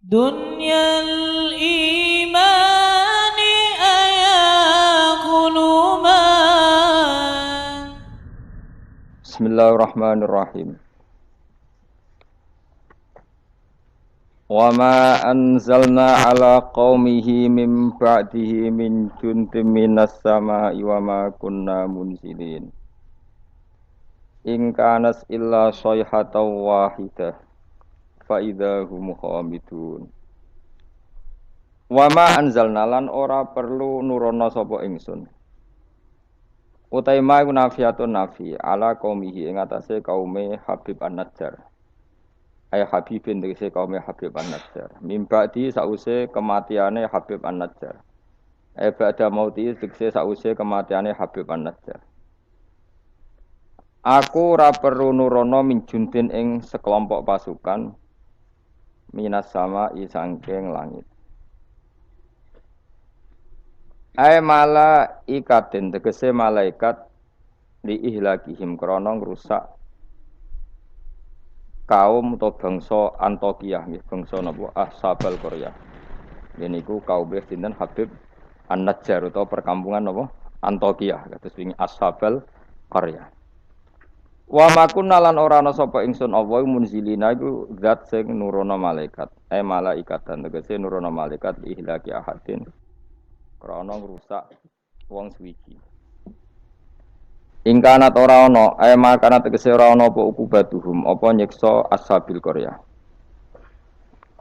دنيا الإيمان أياكل ما Bismillahirrahmanirrahim. Wa ma anzalna ala qaumihi min ba'dihi min juntim minas sama'i wa ma kunna munzilin. In kanas illa sayhatan wahidah fa idahum khamidun. Wa ma anzalna lan ora perlu nurono sapa ingsun. Utai ma iku nafiatun nafi ala qaumihi ing atase kaume Habib An-Najjar. Ay Habibin tegese kaume Habib An-Najjar. Mimba'di sause kematiane Habib An-Najjar. Ay ba'da mauti tegese sause kematiane Habib An-Najjar. Aku ora perlu nurono min juntin ing sekelompok pasukan minas sama isangking langit. Ay malaikatin tegese malaikat li ihlakihim krana ngrusak kaum atau bangsa Antokiyah nggih bangsa napa Ashabal Qaryah. Niku kaum sinten Habib An-Najjar utawa perkampungan napa Antokiyah kados wingi Ashabal Qaryah. Wa makunna lan ora ana sapa ingsun Allah munzilina iku zat sing nurono malaikat. Malaikatan tegese nurono malaikat li ihlaki ahadin krana ngrusak wong suwiji. Ingkanat ora ana, makana tegese ora ana apa ukubatuhum, apa nyiksa ashabil Qaryah.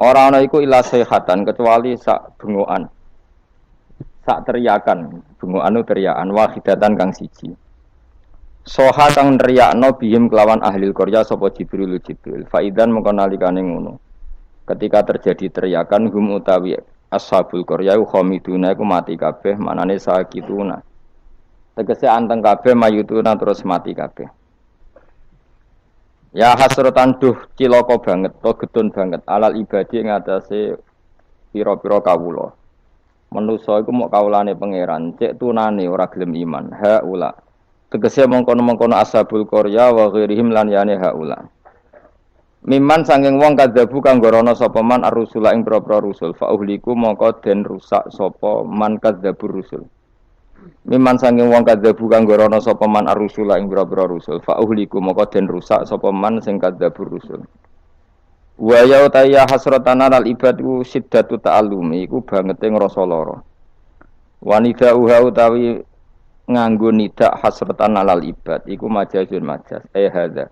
Ora ana iku ila sayhatan kecuali sak bengokan. Sak teriakan, bengokan teriakan wahidatan kang siji. Soha kang nriyakno bihim kelawan ahli Qaryah sapa Jibril. Faidan mengko nalikane ngono. Ketika terjadi teriakan hum utawi ashabul Qaryah khamiduna iku mati kabeh manane sakituna. Tegese anteng kabeh mayutuna terus mati kabeh. Ya hasratan duh cilaka banget to getun banget alal ibadi ngatasi pira-pira kawula. Manusa iku mok kawulane pangeran, cek tunane ora gelem iman. Haula. Tegese mongkon-mongkon ashabul Qaryah wa ghairihim lan yane haula. Miman sanging wong kadzabu kang gorono sapa man ar-rusula ing propro rusul fa uhliku mongko den rusak sapa man kadzabur rusul. Miman sanging wong kadzabu kang gorono sapa man ar-rusula ing propro rusul fa uhliku mongko den rusak sapa man sing kadzabur rusul. Wa ya utaya hasratan al ibadu siddatu ta'allumi iku bangete ngrasa lara. Wanida uha utawi nganggo nidak hasratan alal ibad iku majazun majaz hadza.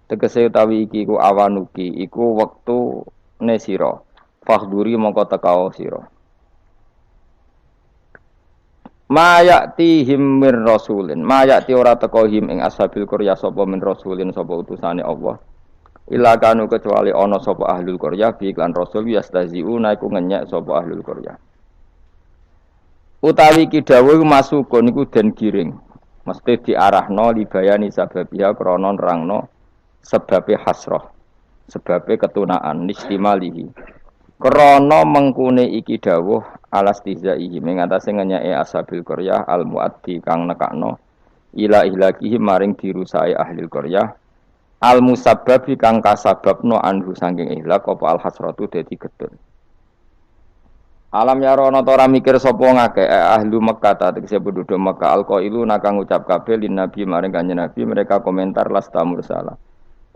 Tegese utawi iki iku awanuki iku wektu ne sira fakhduri mongko tekao sira mayati him mir rasulin mayati ora teka him ing ashabil Qaryah sapa min rasulin sapa utusane Allah ila kanu kecuali ana sapa ahlul Qaryah bi iklan rasul yastaziuna iku ngenyek sapa ahlul Qaryah utawi iki dawuh masukun iku den giring mesti diarahno libayani sababiha krana nerangno sebabe hasrah sebabe ketunaan nistimalihi krana mengkune iki dawuh alastizaihi ing atase ngenyake ashabil Qaryah al muaddi kang nekakno ila ihlakihi maring dirusake ahli Qaryah al musabbabi kang kasababno anhu saking ihlak apa al hasratu dadi gedun. Alam yarono ora mikir sapa ngake ahlu Mekkah tegese penduduk Mekkah alqailu nakang ngucap kabeh lin nabi maring kanjeng nabi mereka komentar lasta mursala.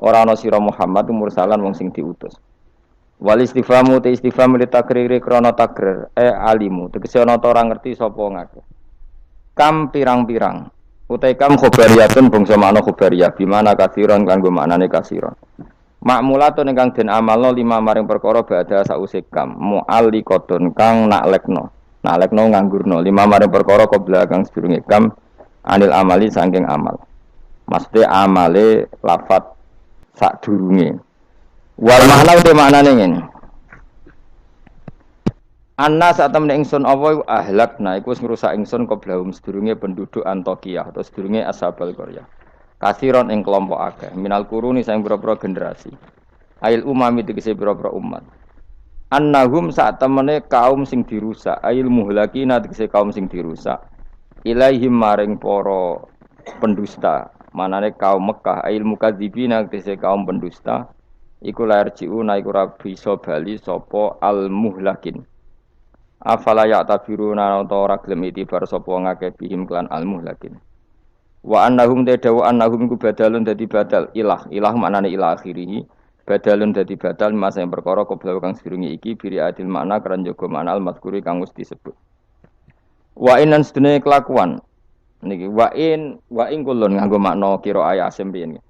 Ora ana sira Muhammad mursalan wong sing diutus. Wal istifamu te istifham li takriri krana takrir alimu tegese ana ta ora ngerti sapa ngake. Kam pirang-pirang utai kam khobariyatun bangsa makna khobariyah bimana kasiron kanggo maknane kasiron. Makmulatun ingkang den amalno lima maring perkara badha sause kam mu'alliqatun kang naklekno nganggurno lima maring perkara qabla kang sedurunge kam anil amali saking amal. Maksudnya amale lafat sadurunge. Wal makna uta maknane ngene. Anna sak temne ingsun apa ahlakna iku wis ngrusak ingsun qablahum sedurunge penduduk Antokiyah atau sedurunge Ashabul Qaryah. Kasiron ing kelompok akeh minal kuruni saing pira-pira generasi. Ail umami tegese pira-pira umat. Annahum sak temene kaum sing dirusak, ail muhlakina tegese kaum sing dirusak. Ilaihim maring para pendusta. Manane kaum Mekah ail mukadzibina tegese kaum pendusta iku lair jiuna iku ora bisa bali sapa al muhlakin. Afala ya tabiruna ta ora gelem itibar sapa ngake bihim klan al muhlakin. Wa annahum tadawu annahum iku badalun dadi badal ilah maknane ilah akhirih badalun dadi badal masa yang perkara qabla kang sedurunge iki biri adil makna keran jaga makna al mazkuri kang wis disebut. Wa inan sedene kelakuan niki wa in kulun nganggo makna kira aya asim piye.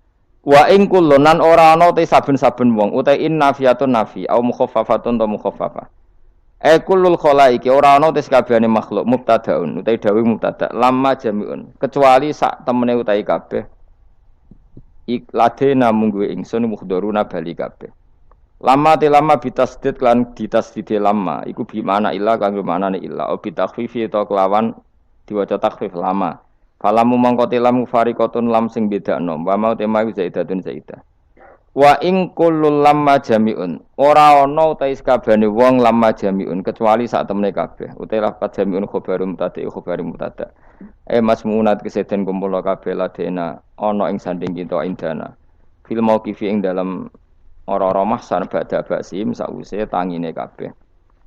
Wa in kulunan ora ana te saben-saben wong utahe in nafiyatun nafi au mukhaffafatun ta mukhaffafah. Kullul khalaiki ora ana te sakabehane makhluk mubtadaun utahe dawuh mubtada lamma jamiun kecuali sak temene utahe kabeh ikladena munggu ingsun mukhdharuna bali kabeh. Lama te lama bitasdid lan ditasdide lama iku bi mana illa kanggo manane illa o bitakhfifi ta kelawan diwaca takhfif lama. Falamu mangko tilam fariqatun lam sing bedakno wa mau tema zaidatun zaidah. Wa ing kullul lamma jami'un ora ana utahe sakabehane wong lamma jami'un kecuali sak temene kabeh utahe lafaz jami'un khobarum mubtada khobarum mubtada masmunat keseden kumpul kabeh ladena ana ing sanding kita indana fil mauqifi ing dalam ora-ora mahsan badha basim sause tangine kabeh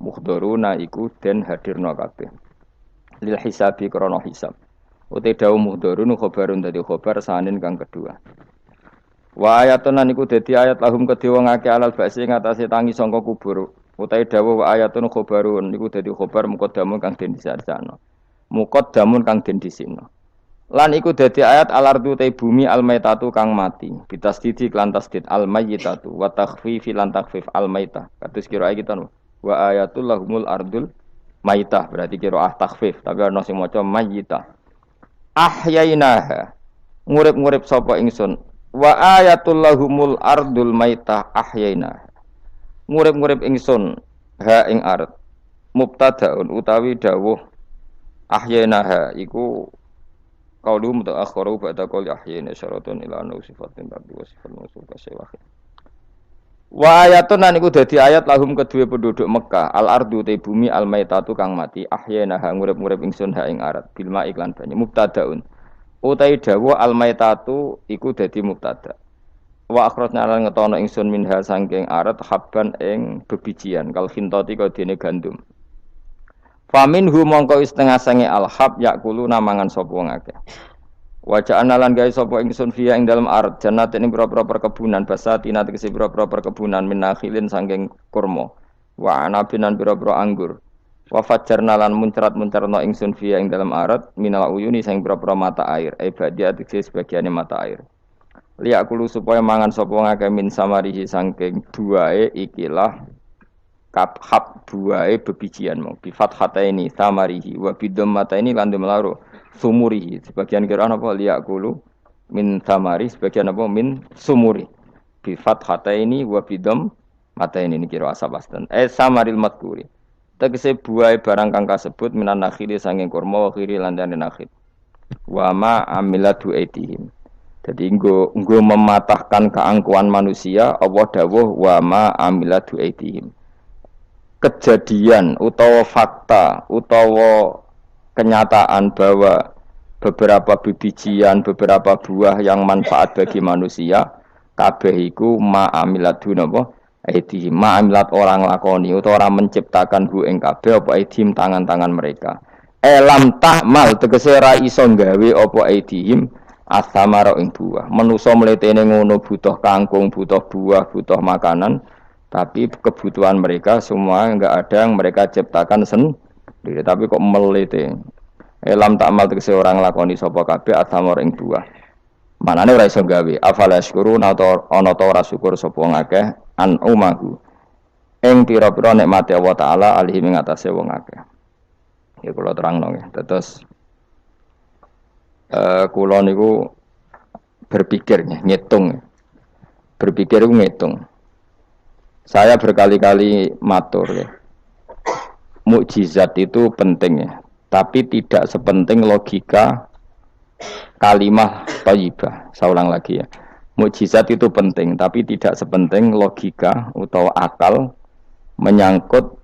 mukhdharuna iku den hadirna kabeh lil hisabi krana hisab uta dawuh muhdharun khobarun dadi khobar sanin kang kedua. Wa ayatun niku dadi ayat lahum kedhe wong akeh alal ba'si ngatasé tangi sangka kubur. Utahe dawuh wa ayatun khobarun niku dadi khobar muqaddamun kang den disarjana. Muqaddamun kang den disina. Lan iku dadi ayat alardu te bumi almaitatu kang mati. Bitasdidi lan tasdid almayyitatu wa takhfifi lan takhfif almaitah. Kados kira kita wa ayatul lahumul ardul maitah berarti kira takhfif tapi ana sing maca mayyitah. Ahyainaha ngurip-ngurip sapa ingsun wa ayatul lahumul ardul maitah ahyainaha ngurip-ngurip ingsun ha ing ard mubtadaun utawi dawuh ahyainaha iku qaulu mutaakhiru ba'da qouli ahyayna syaratun ila anna sifatin ba'du wa sifatun usul kasewah wa ayatun lan iku dadi ayat lahum kedue penduduk Mekah al ardu te bumi al maitatu kang mati ahyana ha ngurip-ngurip ingsun ha ing arat bil ma iklan banyu mubtadaun utai dawuh al maitatu iku dadi mubtada wa akhrajna lan ngetono ingsun minha saking arat habban ing bebijian kal khintati kadene gandum faminhu mongko setengah sange al hab yakuluna mangan sapa wong akeh wajah analan gawe sapa ingsun fiya ing dalem ard jannatin ing pira-pira perkebunan basatina tegese pira-pira perkebunan minakhilin saking kurma wa anabinan pira-pira anggur wa fajjarna lan muncrat-muncarno ingsun fiya ing dalem ard minal uyuni sing pira-pira mata air ibadia tegese sebagiane mata air liya kulo supaya mangan sapa ngake min samarihi saking buahe ikilah hab buahe bebijian mau bi fathataini samarihi wa bidammataini lan demlaro sumurihi sebagian kira apa liyaqulu min tamari sebagian apa min sumuri bi fathataini wa bidam mataini ini kira asal asdan samaril madkuri tegese buah barang kang kasebut minan nakhili sanging kurma wa khiri lan dene nakhil wa ma amilatu aitihim dadi nggo mematahkan keangkuhan manusia Allah dawuh wa ma amilatu aitihim kejadian utawa fakta utawa kenyataan bahwa beberapa bibijian, beberapa buah yang manfaat bagi manusia kabeh iku ma'amiladun apa aidihim ma'amilat orang lakoni utawa orang menciptakan hu ing kabeh apa aidihim tangan-tangan mereka lam tahmal tegese ra iso gawe apa aidihim asamara ing buah manusa mletene ngono butuh kangkung butuh buah butuh makanan tapi kebutuhan mereka semua enggak ada yang mereka ciptakan tapi kok melete lam ta'mal tegese orang lakoni sapa kabeh atamor ing buah manane ora iso gawe afala syukurun atau ana ta ora syukur sapa ngakeh an umahu ing pira-pira nikmate Allah taala alihi ing atase wong akeh ya kula terangno nggih terus kula niku berpikir ngitung saya berkali-kali matur ya mukjizat itu penting ya, tapi tidak sepenting logika kalimah thayyibah. Saya ulang lagi ya. Mukjizat itu penting, tapi tidak sepenting logika atau akal menyangkut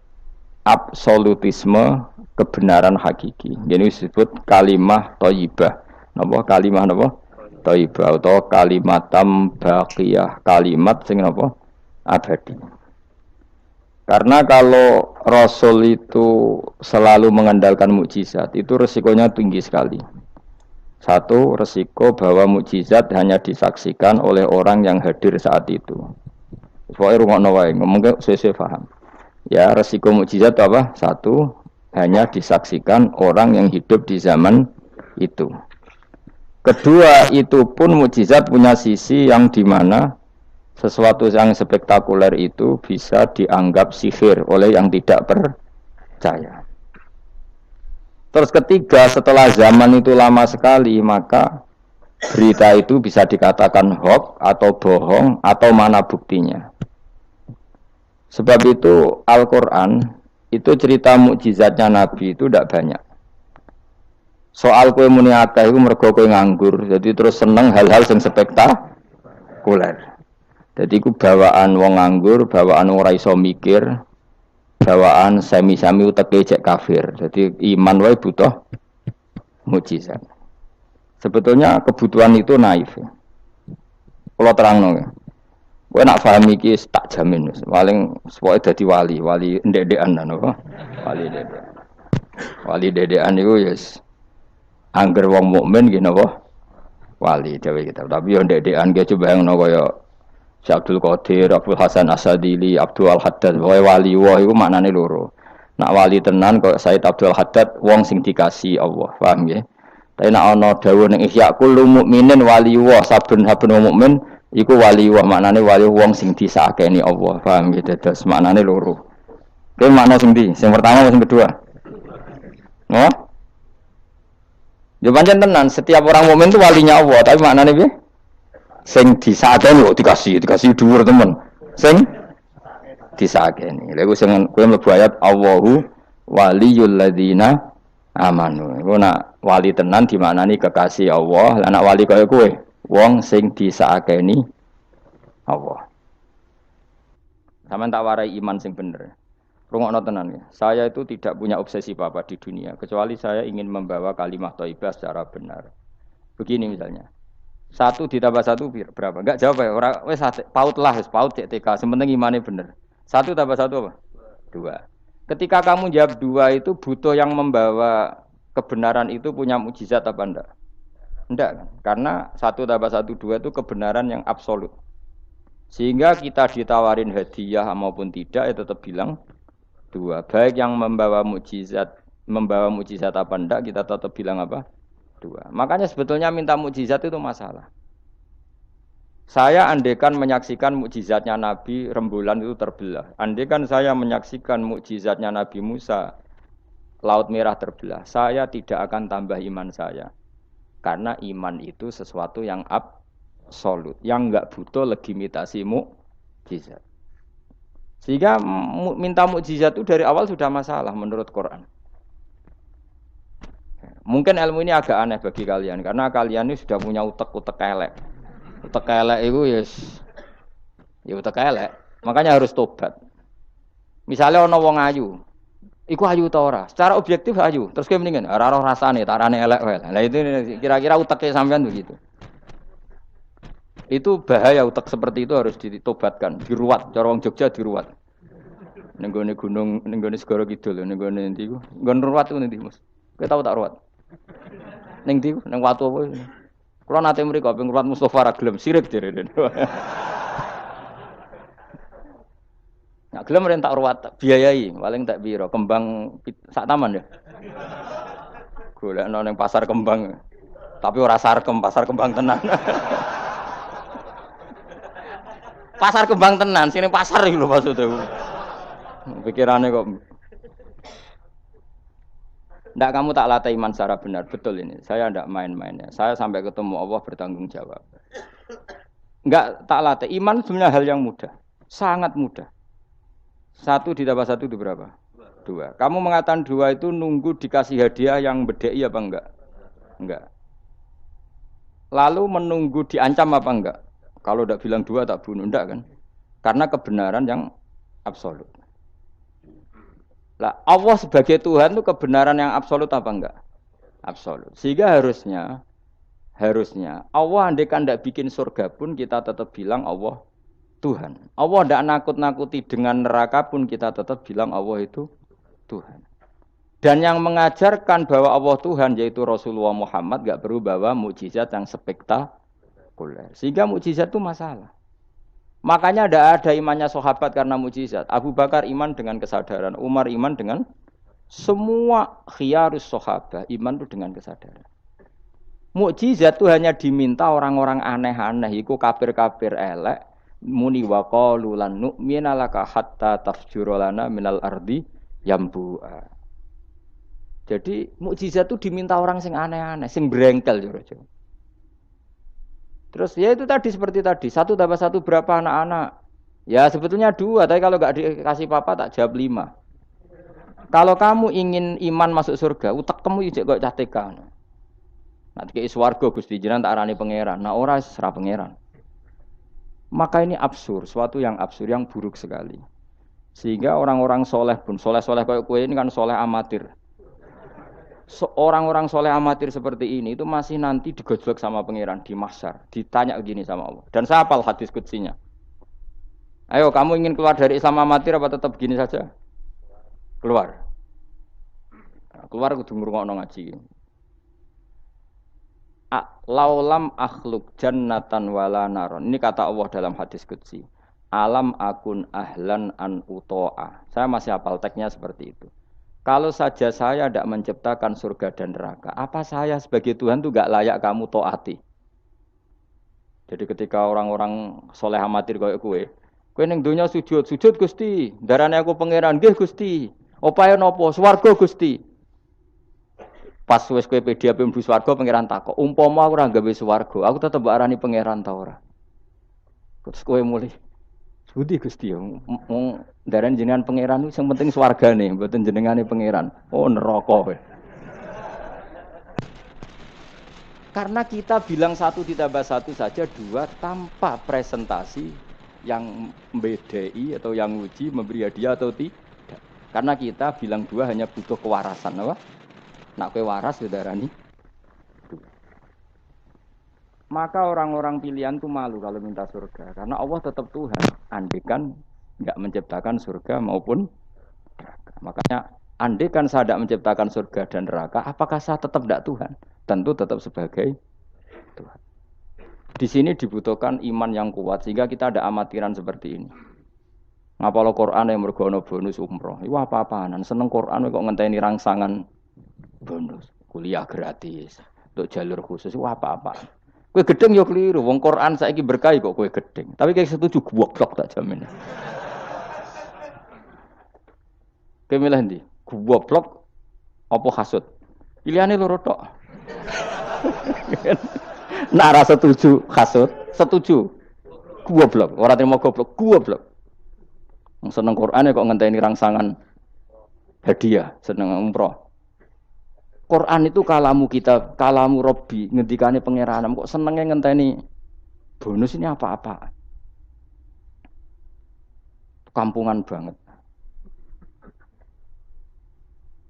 absolutisme kebenaran hakiki. Jadi disebut kalimah thayyibah. Napa kalimah napa? Thayyibah atau kalimatam baqiyah. Kalimat sing napa? abadi. Karena kalau Rasul itu selalu mengandalkan mukjizat, itu resikonya tinggi sekali. Satu, resiko bahwa mukjizat hanya disaksikan oleh orang yang hadir saat itu. Pokoknya rungokno wae, ngomongnya sesuai paham. Ya, resiko mukjizat apa? Satu, hanya disaksikan orang yang hidup di zaman itu. Kedua, itu pun mukjizat punya sisi yang dimana sesuatu yang spektakuler itu bisa dianggap sihir oleh yang tidak percaya. Terus ketiga, setelah zaman itu lama sekali, maka berita itu bisa dikatakan hoax atau bohong atau mana buktinya. Sebab itu Al-Quran itu cerita mukjizatnya Nabi itu tidak banyak. Soal kue muni akeh itu mergo kue nganggur, jadi terus seneng hal-hal yang spektakuler. Jadi ku bawaan wong nganggur, bawaan wong ora iso mikir, bawaan semi-semi uteke cek kafir. Jadi iman wae butuh mukjizat. Sebetulnya kebutuhan itu naif. Kalau terangno ya. Kowe nak paham iki tak jamin wis. Paling pokoke dadi wali ndek-ndekan napa? Wali ndek. Wali dedekan iku yes. Angger wong mukmin nggih napa? Wali dhewe kita. Tapi yo ndek-ndekan ge coba yang kaya Syekh Abdul Qadir, Abdul Hasan Asadili, Abdul Al-Haddad, wali wah itu maknane loro. Nak wali tenan kok Said Abdul Haddad wong sing dikasih Allah, paham nggih? Tapi nak ana dawuh ning Ihya kullu mukminin wali wah, saben-saben wong mukmin iku wali wah, maknane wali wong sing disakeni Allah, paham nggih? Dados maknane loro. Kuwi makna sing ndi? Sing pertama sing kedua? Oh? Ya pancen tenan, setiap orang mukmin itu walinya Allah, tapi maknane piye? Sing disakeni kok dikasih dhuwur temen. Sing disakeni. Lha iku sing kowe mlebu ayat Allahu waliyul ladzina amanu. Iku nak wali tenan dimaknani kekasih Allah, lah nak wali kaya kowe wong sing disakeni Allah. Sampeyan tak warai iman sing bener. Rungokno tenan ya. Saya itu tidak punya obsesi apa-apa di dunia kecuali saya ingin membawa kalimat thayyibah secara benar. Begini misalnya. 1 ditambah 1 berapa? Enggak jawab ya. Orang wes paut lah, paut cek TK. Sementing imannya bener. 1 tambah 1 apa? 2. Ketika kamu jawab 2 itu butuh yang membawa kebenaran itu punya mukjizat apa enggak? Enggak kan? Karena 1 tambah 1 2 itu kebenaran yang absolut. Sehingga kita ditawarin hadiah maupun tidak ya tetap bilang 2. Baik yang membawa mukjizat apa enggak kita tetap bilang apa? 2. Makanya sebetulnya minta mukjizat itu masalah. Saya andekan menyaksikan mukjizatnya Nabi rembulan itu terbelah. Andekan saya menyaksikan mukjizatnya Nabi Musa Laut Merah terbelah. Saya tidak akan tambah iman saya. Karena iman itu sesuatu yang absolut, yang enggak butuh legitimasi mukjizat. Sehingga minta mukjizat itu dari awal sudah masalah menurut Quran. Mungkin ilmu ini agak aneh bagi kalian karena kalian ini sudah punya utek-utek elek. Utek elek itu ya utek elek. Makanya harus tobat. Misalnya ana wong ayu. Iku ayu ta ora? Secara objektif ayu. Terus kowe mendingan ora roh rasane, tarane elek wae. Lah itu kira-kira uteke sampean begitu. Itu bahaya utek seperti itu harus ditobatkan, diruat. Cara wong Jogja diruat. Ning gone gunung, ning gone segara kidul, ning gone endi iku? Nggon ruwat ku endi, Mas? Kowe tau tak ruwat? Ning ndi? Ning watu apa? Kula nate mriko ping ruwat Mustofa ra gelem sirik direne. Nak gelem ren tak ruwat, biayai, paling tak piro? Kembang sak taman ya. Golekno ning pasar kembang. Tapi ora sarkem, pasar kembang tenan. Pasar kembang tenan, sini pasar iki lho maksudku. Pikirane kok ndak kamu tak latih iman secara benar, betul ini. Saya ndak main-main ya. Saya sampai ketemu Allah bertanggung jawab. Enggak tak latih. Iman sebenarnya hal yang mudah. Sangat mudah. 1 ditambah 1 itu berapa? 2. Kamu mengatakan 2 itu nunggu dikasih hadiah yang bedei apa enggak? Enggak. Lalu menunggu diancam apa enggak? Kalau ndak bilang 2 tak bunuh, enggak kan? Karena kebenaran yang absolut. Lah Allah sebagai Tuhan itu kebenaran yang absolut apa enggak? Absolut. Sehingga harusnya Allah andaikan tidak bikin surga pun kita tetap bilang Allah Tuhan. Allah tidak nakut-nakuti dengan neraka pun kita tetap bilang Allah itu Tuhan. Dan yang mengajarkan bahwa Allah Tuhan yaitu Rasulullah Muhammad gak perlu bawa mukjizat yang spektakuler. Sehingga mukjizat itu masalah. Makanya tidak ada imannya sahabat karena mukjizat. Abu Bakar iman dengan kesadaran, Umar iman dengan semua khiyarus sahabat iman itu dengan kesadaran. Mukjizat itu hanya diminta orang-orang aneh-aneh, iku kafir-kafir elek, muni wa qalu lan nu'mina laka hatta tafjura lana minal ardi yambu'a. Jadi mukjizat itu diminta orang sing aneh-aneh, sing brengkel jero. Terus ya itu tadi seperti tadi, 1 tambah 1 berapa anak-anak? Ya sebetulnya 2, tapi kalau nggak dikasih papa tak jawab 5. Kalau kamu ingin iman masuk surga, utek kamu ijek kok cah TK. Nanti ke swarga Gusti jenengan tak arani pangeran. Nah ora serah pangeran. Maka ini absurd, suatu yang absurd, yang buruk sekali. Sehingga orang-orang soleh pun, soleh-soleh kayak kue ini kan soleh amatir. Orang-orang soleh amatir seperti ini itu masih nanti digojlok sama pangeran di mahsyar, ditanya begini sama Allah. Dan saya hafal hadis kutsinya. Ayo kamu ingin keluar dari Islam amatir apa tetap begini saja? Keluar. Nah, keluar kudu ngrungokno ngaji. Laulam akhluk jannatan wala naron. Ini kata Allah dalam hadis qudsi. Alam akun ahlan an uto'a. Saya masih hafal teksnya seperti itu. Kalau saja saya tidak menciptakan surga dan neraka, apa saya sebagai Tuhan itu gak layak kamu taati? Jadi ketika orang-orang soleh amatir kayak kue ning dunya sujud Gusti, darane aku pangeran nggih Gusti. Opae napa? Swarga Gusti. Pas wis kowe pede ape mlebu swarga pangeran takok, umpama aku ora gawe swarga, aku tetep arani pangeran ta ora? Terus kowe mulih Budi Gusti ya, darane jenengan pangeran itu yang penting swargane, mboten jenengane pangeran. Oh neraka kowe. Karena kita bilang 1 ditambah 1 saja 2 tanpa presentasi yang membedai atau yang uji memberi hadiah atau tidak. Karena kita bilang 2 hanya butuh kewarasan, apa? Nak kowe waras ya darani. Maka orang-orang pilihan itu malu kalau minta surga. Karena Allah tetap Tuhan. Andikan enggak menciptakan surga maupun neraka. Makanya andikan saya tidak menciptakan surga dan neraka, apakah saya tetap tidak Tuhan? Tentu tetap sebagai Tuhan. Di sini dibutuhkan iman yang kuat sehingga kita ada amatiran seperti ini. Ngapalo Quran yang mergono bonus umroh. Itu apa-apaan. Seneng Quran kok ngenteni rangsangan bonus. Kuliah gratis. Untuk jalur khusus itu apa-apaan. Kowe gedeng yo keliru, wong Quran saiki berkah kok kowe gedeng. Tapi kayak setuju goblok tak jamin. Kowe milih ndi? Goblok apa hasud? Pilihane loro tok. Nak ra setuju hasud, setuju goblok. Ora terima goblok. Wong seneng Quran kok ngenteni rangsangan hadiah, seneng umroh. Quran itu kalamu kita, kalamu Robbi, ngendikane pangeran. Kok senengnya ngenteni bonus ini apa-apa? Kampungan banget.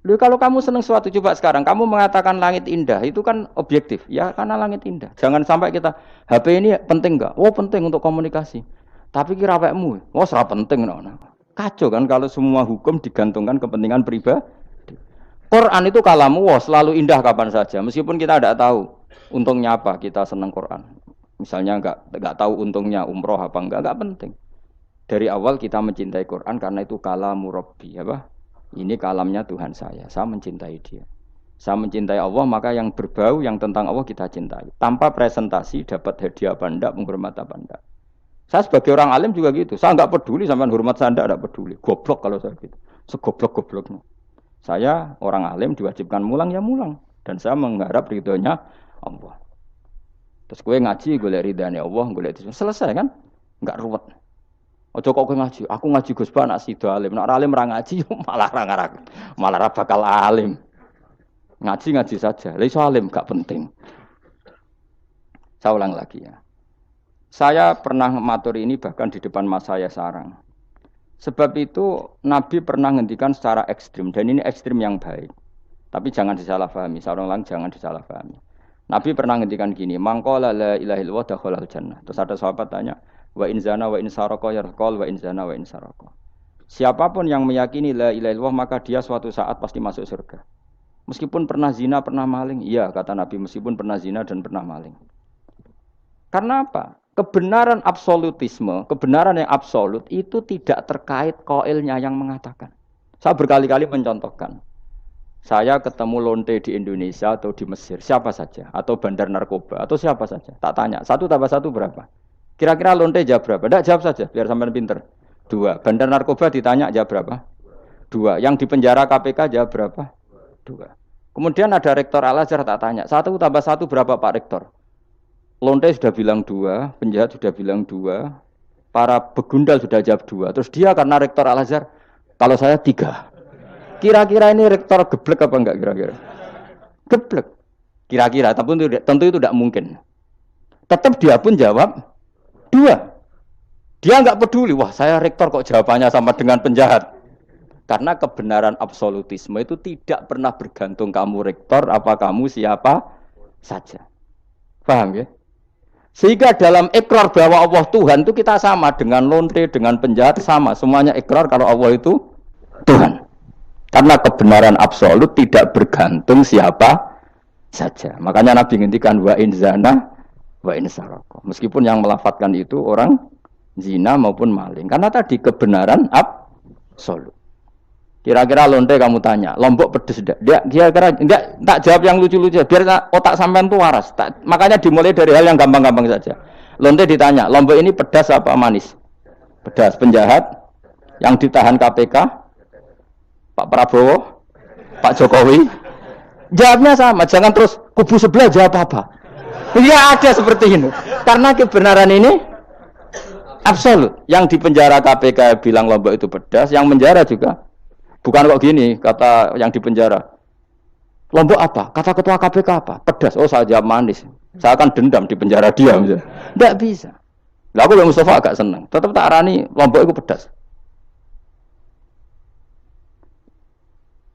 Lalu kalau kamu seneng sesuatu, coba sekarang kamu mengatakan langit indah, itu kan objektif, ya karena langit indah. Jangan sampai kita HP ini penting enggak? Oh penting untuk komunikasi. Tapi kira awakmu, oh serap penting. Kacau kan kalau semua hukum digantungkan kepentingan pribadi. Quran itu kalamu selalu indah kapan saja, meskipun kita tidak tahu untungnya apa kita senang Quran. Misalnya enggak tahu untungnya umroh apa enggak penting. Dari awal kita mencintai Quran karena itu kalamu Rabbi, apa? Ini kalamnya Tuhan saya mencintai dia. Saya mencintai Allah, maka yang berbau yang tentang Allah kita cintai. Tanpa presentasi dapat hadiah apa enggak, menghormat apa enggak. Saya sebagai orang alim juga gitu. Saya enggak peduli sampean hormat saya enggak peduli. Goblok kalau saya gitu. Segoblok-gobloknya. Saya orang alim diwajibkan mulang ya mulang dan saya mengharap ridhonya Allah. Terus gue ngaji golek ridhane Allah, golek itu selesai kan? Enggak ruwet. Ojo kok kowe ngaji, aku ngaji Gus Ba nak sida alim. Nek ora alim ra ngaji malah ra bakal alim. Ngaji saja. Lah iso alim gak penting. Saya ulang lagi ya. Saya pernah matur ini bahkan di depan mas saya sarang. Sebab itu Nabi pernah ngendikan secara ekstrim dan ini ekstrim yang baik. Tapi jangan disalahpahami, sarang jangan disalahpahami. Nabi pernah ngendikan gini, mangqala la ilaha illallah dakhalal jannah. Terus ada sahabat tanya, Wa in zana wa in saraka yarqal wa in zana wa in saraka. Siapapun yang meyakini la ilaha illallah maka dia suatu saat pasti masuk surga. Meskipun pernah zina, pernah maling, iya kata Nabi, meskipun pernah zina dan pernah maling. Karena apa? Kebenaran absolutisme, kebenaran yang absolut itu tidak terkait qailnya yang mengatakan. Saya berkali-kali mencontohkan. Saya ketemu lonte di Indonesia atau di Mesir, siapa saja, atau bandar narkoba, atau siapa saja. Tak tanya, 1 tambah 1 berapa? Kira-kira lonte jawab berapa? Tidak, jawab saja, biar sampean pinter. 2. Bandar narkoba ditanya jawab berapa? 2. Yang di penjara KPK jawab berapa? 2. Kemudian ada rektor Al-Azhar tak tanya, 1 tambah 1 berapa Pak Rektor? Lonte sudah bilang 2, penjahat sudah bilang 2, para begundal sudah jawab 2. Terus dia karena rektor Al-Azhar, kalau saya 3. Kira-kira ini rektor geblek apa enggak kira-kira? Geblek. Kira-kira, tapi tentu itu tidak mungkin. Tetap dia pun jawab 2. Dia enggak peduli, wah saya rektor kok jawabannya sama dengan penjahat. Karena kebenaran absolutisme itu tidak pernah bergantung kamu rektor, apa kamu siapa saja. Paham ya? Sehingga dalam ikrar bahwa Allah Tuhan itu kita sama dengan lonte, dengan penjahat sama. Semuanya ikrar kalau Allah itu Tuhan. Karena kebenaran absolut tidak bergantung siapa saja. Makanya Nabi ngendikan wa in zana wa in saraka. Meskipun yang melafadzkan itu orang zina maupun maling. Karena tadi kebenaran absolut. Kira-kira lonte kamu tanya, Lombok pedes enggak? Dia kira-kira enggak, tak jawab yang lucu-lucu biar otak sampean tuh waras. Makanya dimulai dari hal yang gampang-gampang saja. Lonte ditanya, Lombok ini pedas apa manis? Pedas. Penjahat yang ditahan KPK, Pak Prabowo, Pak Jokowi. Jawabnya sama, jangan terus kubu sebelah jawab apa. Ya ada seperti ini. Karena kebenaran ini absolut. Yang di penjara KPK bilang Lombok itu pedas, yang penjara juga. Bukan kok gini, kata yang di penjara. Lombok apa? Kata ketua KPK apa? Pedas. Oh saya jawab manis. Saya akan dendam di penjara dia. Tidak bisa. Lah aku yang Mustafa agak senang. Tetap tak arani Lombok itu pedas.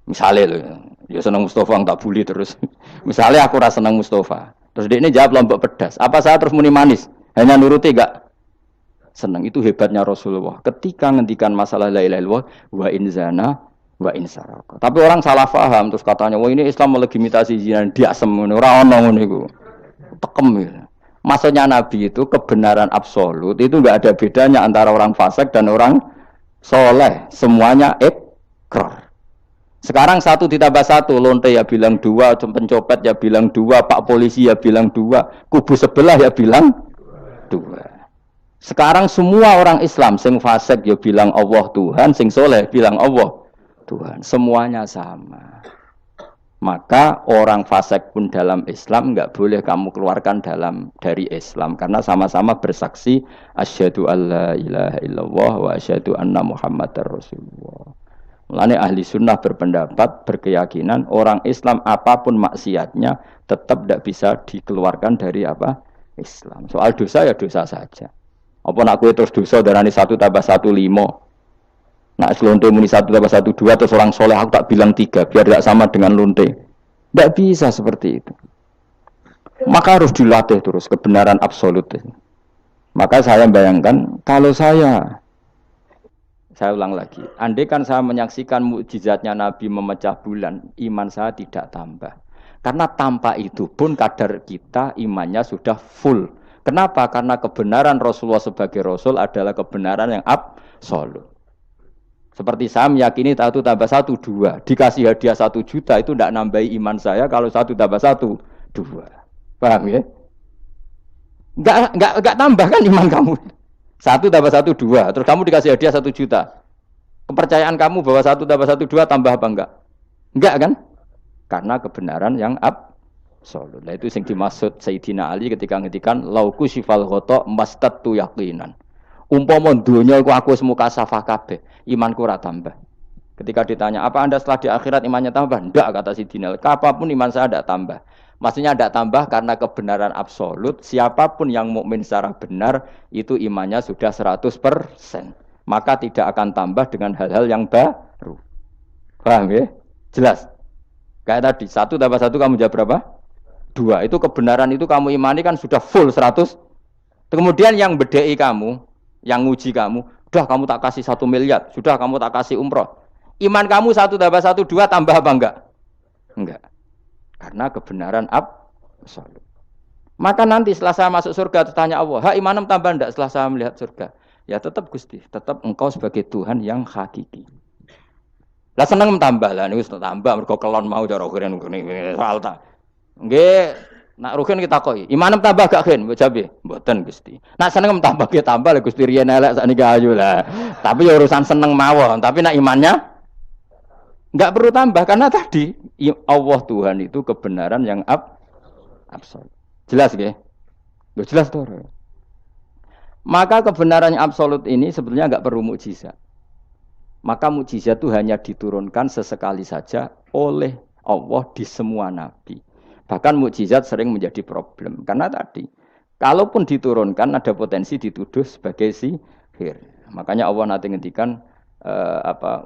Misalnya loh, ya senang Mustafa tak bully terus. Misalnya aku rasa senang Mustafa. Terus dia ini jawab Lombok pedas. Apa saya terus muni manis? Hanya nuruti enggak? Senang. Itu hebatnya Rasulullah. Ketika ngendikan masalah la ilaha illallah wa in zana wa in saraka. Tapi orang salah paham terus katanya, wah ini Islam melegitimasi zina, diasem ngono, ora ono ngono iku. Tekem ya. Maksudnya Nabi itu kebenaran absolut, itu enggak ada bedanya antara orang fasik dan orang soleh. Semuanya ikrar. Sekarang 1 ditambah 1, lonte ya bilang 2, pencopet ya bilang 2, Pak polisi ya bilang 2, kubu sebelah ya bilang 2. Sekarang semua orang Islam sing fasik ya bilang Allah Tuhan, sing soleh bilang Allah Tuhan, semuanya sama. Maka orang fasik pun dalam Islam enggak boleh kamu keluarkan dari Islam karena sama-sama bersaksi asyhadu alla ilaha illallah wa asyhadu anna muhammadar rasulullah. Mulane ahli sunnah berpendapat, berkeyakinan orang Islam apapun maksiatnya tetap tidak bisa dikeluarkan dari apa? Islam. Soal dosa ya dosa saja. Apa nak kowe terus dosa darani 1 tambah 1 5. Nak lonte muni 1 tambah 1 2 terus orang soleh aku tak bilang 3 biar tidak sama dengan lonte. Tidak bisa seperti itu. Maka harus dilatih terus kebenaran absolut. Maka saya bayangkan kalau saya ulang lagi, andai kan saya menyaksikan mukjizatnya Nabi memecah bulan, iman saya tidak tambah. Karena tanpa itu pun kadar kita imannya sudah full. Kenapa? Karena kebenaran Rasulullah sebagai Rasul adalah kebenaran yang absolut. Seperti saya meyakini 1 tambah 1 2. Dikasih hadiah 1 juta itu tidak nambahi iman saya kalau 1 tambah 1 2. Paham ya? Enggak tambah kan iman kamu. 1 tambah 1 2. Terus kamu dikasih hadiah 1 juta. Kepercayaan kamu bahwa 1 tambah 1 2 tambah apa enggak? Enggak kan? Karena kebenaran yang absolut. Nah itu yang dimaksud Sayyidina Ali ketika ngetikan lauku syifal ghata mastatu yaqinan. Umpama dunya iku aku semuka safah kabeh, imanku ora tambah. Ketika ditanya, apa Anda setelah di akhirat imannya tambah? Enggak, kata Sidina. Apapun iman saya tidak tambah. Maksudnya tidak tambah karena kebenaran absolut. Siapapun yang mukmin secara benar, itu imannya sudah 100%. Maka tidak akan tambah dengan hal-hal yang baru. Paham ya? Jelas? Kayak tadi, 1 tambah 1 kamu jawab berapa? 2. Itu kebenaran itu kamu imani kan sudah full 100%. Kemudian yang bedai kamu, yang nguji kamu, sudah kamu tak kasih 1 miliar, sudah kamu tak kasih umroh. Iman kamu 1+1=2 tambah apa enggak? Enggak. Karena kebenaran absolut. Maka nanti setelah saya masuk surga, tanya Allah, ha imanem tambah enggak setelah saya melihat surga? Ya tetap Gusti, tetap engkau sebagai Tuhan yang hakiki. Lah seneng tambah lah, ini tambah, mergo kelon mau cara keren soal tak. Nggih, nak rugen kita koi. Imanem tambah gak gen, jabe, mboten Gusti. Nak seneng tambah ge tambah lah Gusti riyen elek sakniki ayu lah. Tapi ya urusan seneng mawon, tapi nak imannya enggak perlu tambah karena tadi Allah Tuhan itu kebenaran yang absolut. Jelas nggih? Loh jelas toh. Maka kebenaran yang absolut ini sebetulnya enggak perlu mukjizat. Maka mukjizat itu hanya diturunkan sesekali saja oleh Allah di semua nabi. Bahkan mukjizat sering menjadi problem karena tadi kalaupun diturunkan ada potensi dituduh sebagai sihir. Makanya Allah nanti ngendikan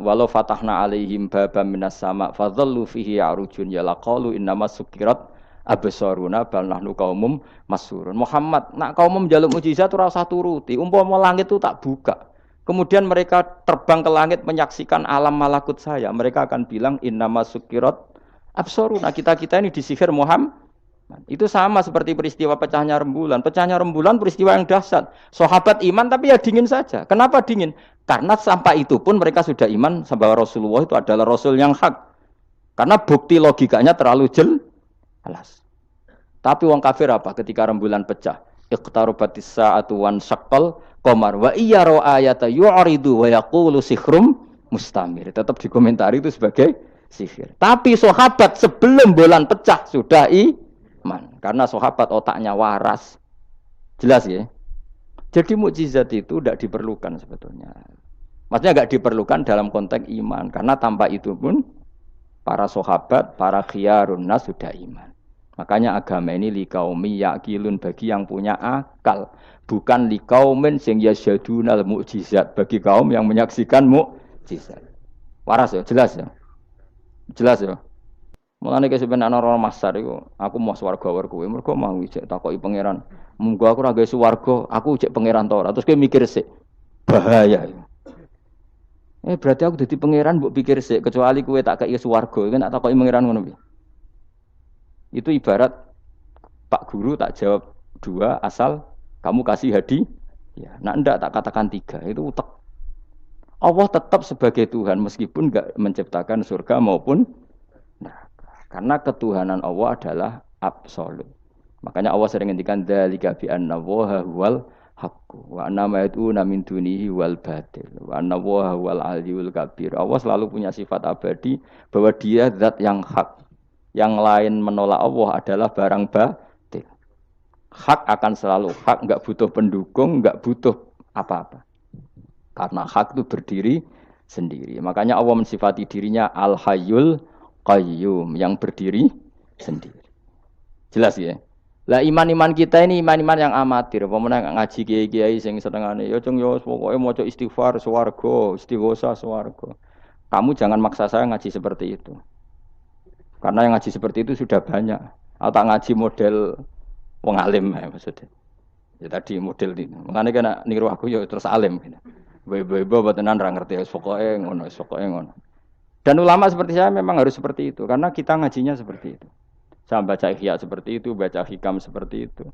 walau fatahna alaihim babam minas sama fadhallu fihi arujun ya laqalu innama sukirat absaruna bal nahnu qaumum masurun. Muhammad nak kaum njaluk mukjizat ora usah turuti, umpama langit itu tak buka. Kemudian mereka terbang ke langit menyaksikan alam malakut saya, mereka akan bilang innama sukirat absaruna, kita-kita ini disihir Muhammad. Itu sama seperti peristiwa pecahnya rembulan. Pecahnya rembulan peristiwa yang dahsyat. Sahabat iman tapi ya dingin saja. Kenapa dingin? Karena sampai itu pun mereka sudah iman bahwa Rasulullah itu adalah Rasul yang hak. Karena bukti logikanya terlalu jelas. Tapi wong kafir apa ketika rembulan pecah? Iqtarabatis sa'atu wan syaqqal qamar wa iyyaru ayata yu'ridu wa yaqulu sikhrum mustamir. Tetap dikomentari itu sebagai sihir. Tapi sahabat sebelum bulan pecah sudah iman. Karena sahabat otaknya waras. Jelas ya? Jadi mukjizat itu tidak diperlukan sebetulnya. Maksudnya tidak diperlukan dalam konteks iman. Karena tanpa itu pun para sahabat, para khiyarun nas sudah iman. Makanya agama ini liqaumi yaqilun bagi yang punya akal. Bukan liqaumin sing yasyadunal mukjizat bagi kaum yang menyaksikan mukjizat. Waras ya? Jelas ya? Jelas ya? Mulane kesebenarnya ana masar iku, aku mau swarga war kowe, mergo mau ijek takoki pangeran. Munggo aku ora gawe swarga, aku ijek pangeran ta ora. Terus kowe mikir sik. Bahaya iku. Berarti aku dadi pangeran mbok pikir sik, kecuali kowe tak kei swarga, kowe tak takoki pangeran ngono piye? Itu ibarat Pak Guru tak jawab 2 asal kamu kasih hadiah. Ya, nah ndak tak katakan 3, itu utek. Allah tetap sebagai Tuhan meskipun enggak menciptakan surga maupun neraka. Karena ketuhanan Allah adalah absolut. Makanya Allah sering ngendikan dzalika bi anna Allaha huwal haqqu wa anna ma yad'una min dunihi wal batil wa anna Allaha huwal aliyyul kabir. Allah selalu punya sifat abadi bahwa Dia zat yang hak. Yang lain menolak Allah adalah barang batil. Hak akan selalu hak, enggak butuh pendukung, enggak butuh apa-apa. Karena hak itu berdiri sendiri. Makanya Allah mensifati dirinya Al-Hayyul Qayyum, yang berdiri sendiri. Jelas ya? Lah iman-iman kita ini iman-iman yang amatir. Pemenang ngaji kiai-kiai sing senengane ya cung yo pokoke maca istighfar swarga, istighosa swarga. Kamu jangan maksa saya ngaji seperti itu. Karena yang ngaji seperti itu sudah banyak. Atau tak ngaji model wong alim ya maksudnya. Ya tadi model ini. Makanya kena niru aku ya terus alim. Ibu-ibu tenan ra ngerti pokoke ngono. Dan ulama seperti saya memang harus seperti itu karena kita ngajinya seperti itu. Saya baca ihya seperti itu, baca hikam seperti itu.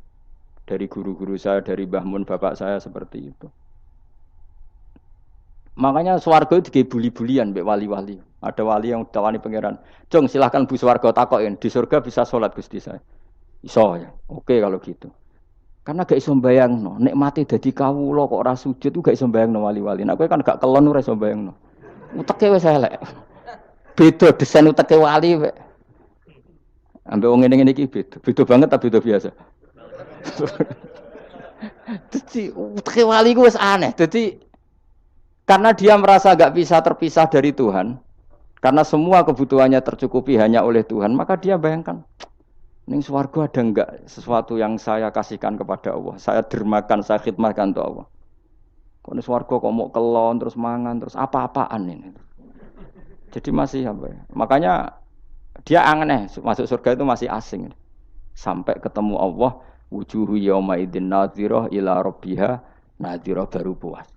Dari guru-guru saya, dari Mbah Mun bapak saya seperti itu. Makanya swarga itu dibuli-bulian mbek wali-wali. Ada wali yang tawani pangeran. Jong silahkan bu swarga takokin. Di surga bisa sholat Gusti saya. Iso ya. Oke kalau gitu. Karena gak iso mbayangno, nek mati dadi kawula kok ora sujud ku gak iso mbayangno wali-wali. Nek kowe kan gak kelon ora iso mbayangno. Uteke wis elek. Beda desain uteke wali wek. Ambek wong ngene-ngene iki beda. Beda banget ta beda biasa. Dadi uteke wali ku wis aneh. Dadi karena dia merasa gak bisa terpisah dari Tuhan, karena semua kebutuhannya tercukupi hanya oleh Tuhan, maka dia bayangkan, ning swarga ada enggak sesuatu yang saya kasihkan kepada Allah, saya dermakan, saya khidmatkan untuk Allah. Kok ning swarga kok mau kelon terus mangan terus apa-apaan ini. Jadi masih apa ya? Makanya dia aneh masuk surga itu masih asing. Sampai ketemu Allah wujuhu yauma idzin nadhirah ila rabbiha nadhirah baru puas.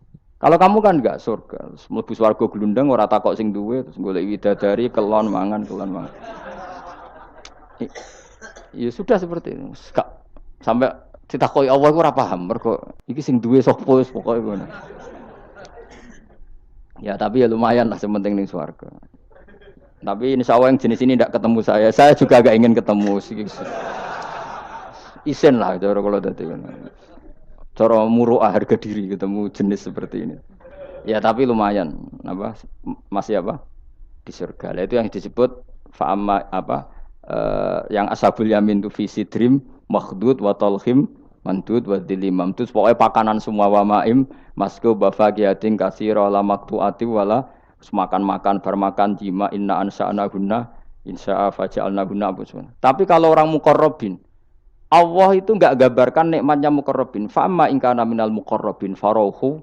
Kalau kamu kan enggak surga, mlebu swarga glundang ora takok sing duwe terus golek widadari kelon mangan. Ya sudah seperti itu. Sampai ditakoki Allah iku ora paham mergo iki sing duwe sapa wis pokoke ngono. Ya tapi ya lumayan lah sementing ning swarga. Tapi insya Allah yang jenis ini tidak ketemu saya juga agak ingin ketemu. Isen lah cara kalau tadi. Cara muruah harga diri ketemu jenis seperti ini. Ya tapi lumayan, apa masih apa di surga. Nah, itu yang disebut fa'ama apa yang ashabul yamin tu fi sidrim makhdud wa talhim mandud wa dilimam. Itu pokoknya pakanan semua wa ma'im masku bafaqiyatin katsira la maqtu'ati wala makan bermakan jima inna ansa'na gunna insya'a faja'alna gunna. Tapi kalau orang muqarrabin Allah itu enggak gambarkan nikmatnya muqarrabin. Fa'amma in kana minal muqarrabin farauhu.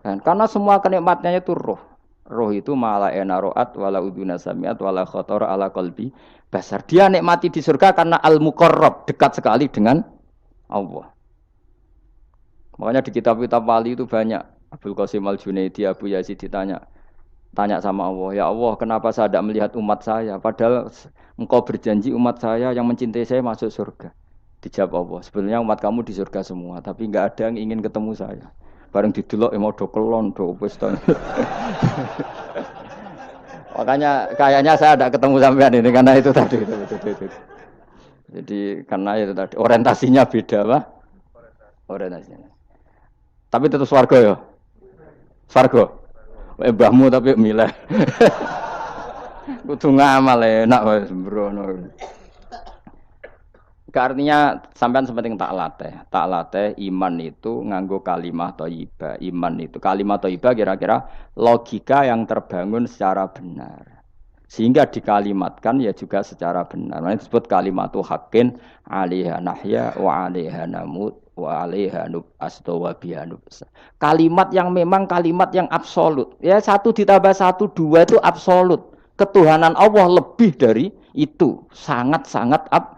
Karena semua kenikmatnya itu roh. Roh itu mala enaroat wala uduna samiat wala khatar ala qalbi basar. Dia nikmati di surga karena al-muqarrab, dekat sekali dengan Allah. Makanya di kitab-kitab wali itu banyak. Abdul Qasim Al-Junaidi, Abu Yazid tanya sama Allah, ya Allah, kenapa saya tidak melihat umat saya? Padahal engkau berjanji umat saya yang mencintai saya masuk surga. Dijawab Allah, sebenarnya umat kamu di surga semua, tapi enggak ada yang ingin ketemu saya. Bareng didelok mau do kelon do wis to. Makanya kayaknya saya tidak ketemu sampean ini karena itu tadi. Jadi karena itu tadi orientasinya beda, Pak. Orientasinya. Tapi tetap swarga ya. Swarga. Mbahmu tapi milih. Kudu ngamal enak wae sembrono. Artinya sampean sepenting tak latih iman itu nganggo kalimah thayyibah. Iman itu kalimah thayyibah kira-kira logika yang terbangun secara benar. Sehingga dikalimatkan ya juga secara benar. Nah, disebut kalimatu haqqin 'alaiha nahya wa 'alaiha namut wa 'alaiha nub'astu wa biha nub'as. Kalimat yang memang kalimat yang absolut. Ya 1 ditambah 1 2 itu absolut. Ketuhanan Allah lebih dari itu, sangat-sangat absolut.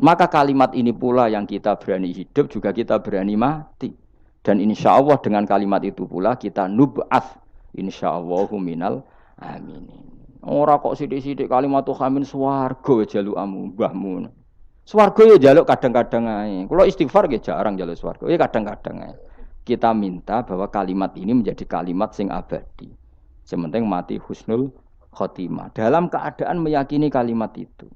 Maka kalimat ini pula yang kita berani hidup juga kita berani mati. Dan insya Allah dengan kalimat itu pula kita nub'ats insyaallahu minal aminin. Ora kok sithik-sithik kalimat khamin swarga jalukamu mbahmu. Swarga ya jaluk kadang-kadang ae. Kula istighfar nggih jarang jaluk swarga. Ya kadang-kadang ae. Kita minta bahwa kalimat ini menjadi kalimat sing abadi. Sementing mati husnul khotimah. Dalam keadaan meyakini kalimat itu.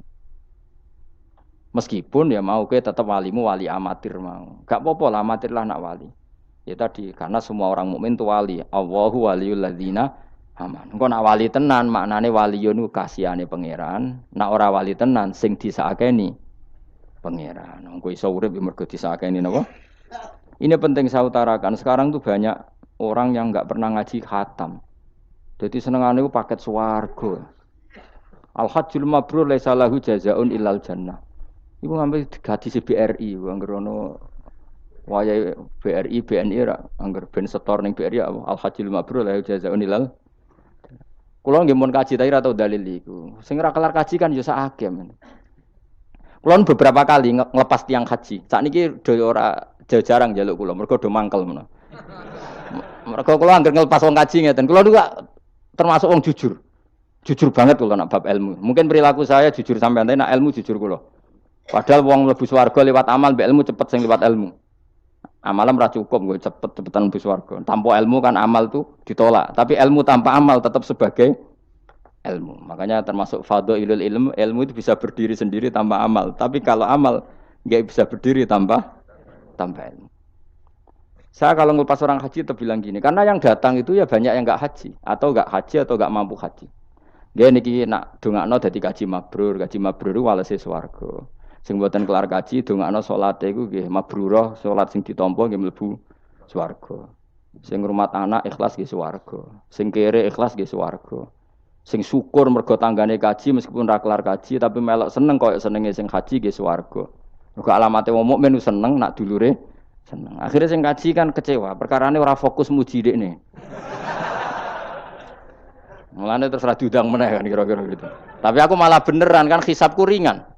Meskipun ya mau ke tetap walimu wali amatir mau. Gak apa-apa lah amatir lah nak wali. Ya tadi karena semua orang mukmin itu wali. Allahu waliyul ladzina aman. Engko nak wali tenan maknane waliyun ku kasihane pangeran. Nak ora wali tenan sing disakeni pangeran. Engko iso urip mergo disakeni napa? Ini penting saya utarakan. Sekarang tuh banyak orang yang enggak pernah ngaji khatam. Jadi senengane ku paket swarga. Al-hajjul mabrur laisa lahu jazaa'un illal jannah. Iku ngambil gaji BRI, angger ono wayahe BRI, BNI ra, angger ben setor ning BRI al-hajjul mabrur la jazaa'un ilal. Kula nggih mun kaji tapi ra tau dalil iku. Sing ora kelar kaji kan ya sak akeh men. Kula beberapa kali ngelepas tiang haji. Sakniki do ora jarang njaluk kula, mergo do mangkel menawa. Mergo kula angger ngelepas wong kaji ngeten. Kula juga termasuk wong jujur. Jujur banget kula nak bab ilmu. Mungkin perilaku saya jujur sampean, nak ilmu jujur kula. Padahal wong mlebu swarga lewat amal, mbek ilmu cepet sing lewat ilmu. Amalan ora cukup nggo cepet-cepetan mlebu swarga. Tanpa ilmu kan amal tuh ditolak, tapi ilmu tanpa amal tetap sebagai ilmu. Makanya termasuk fadhailul ilmu itu bisa berdiri sendiri tanpa amal. Tapi kalau amal enggak bisa berdiri tanpa ilmu. Saya kalau ngelepas orang haji tetap bilang gini, karena yang datang itu ya banyak yang enggak haji atau enggak mampu haji. Dia niki nak dongakno dadi kaji mabrur walese swarga. Sing mboten kelar kaji dongakno salate iku nggih mabrurah, salat sing ditampa nggih mlebu swarga. Sing ngrumat anak ikhlas nggih swarga. Sing kere ikhlas nggih swarga. Sing syukur mergo tanggane kaji meskipun ra kelar kaji tapi melok seneng koyo senenge sing haji nggih swarga. Mergo alamate wong mukmin seneng nak dulure seneng. Akhirnya sing kaji kan kecewa, perkarane ora fokus muji dekne. Mulane terus ra diundang meneh kan kira-kira gitu. Tapi aku malah beneran kan hisabku ringan.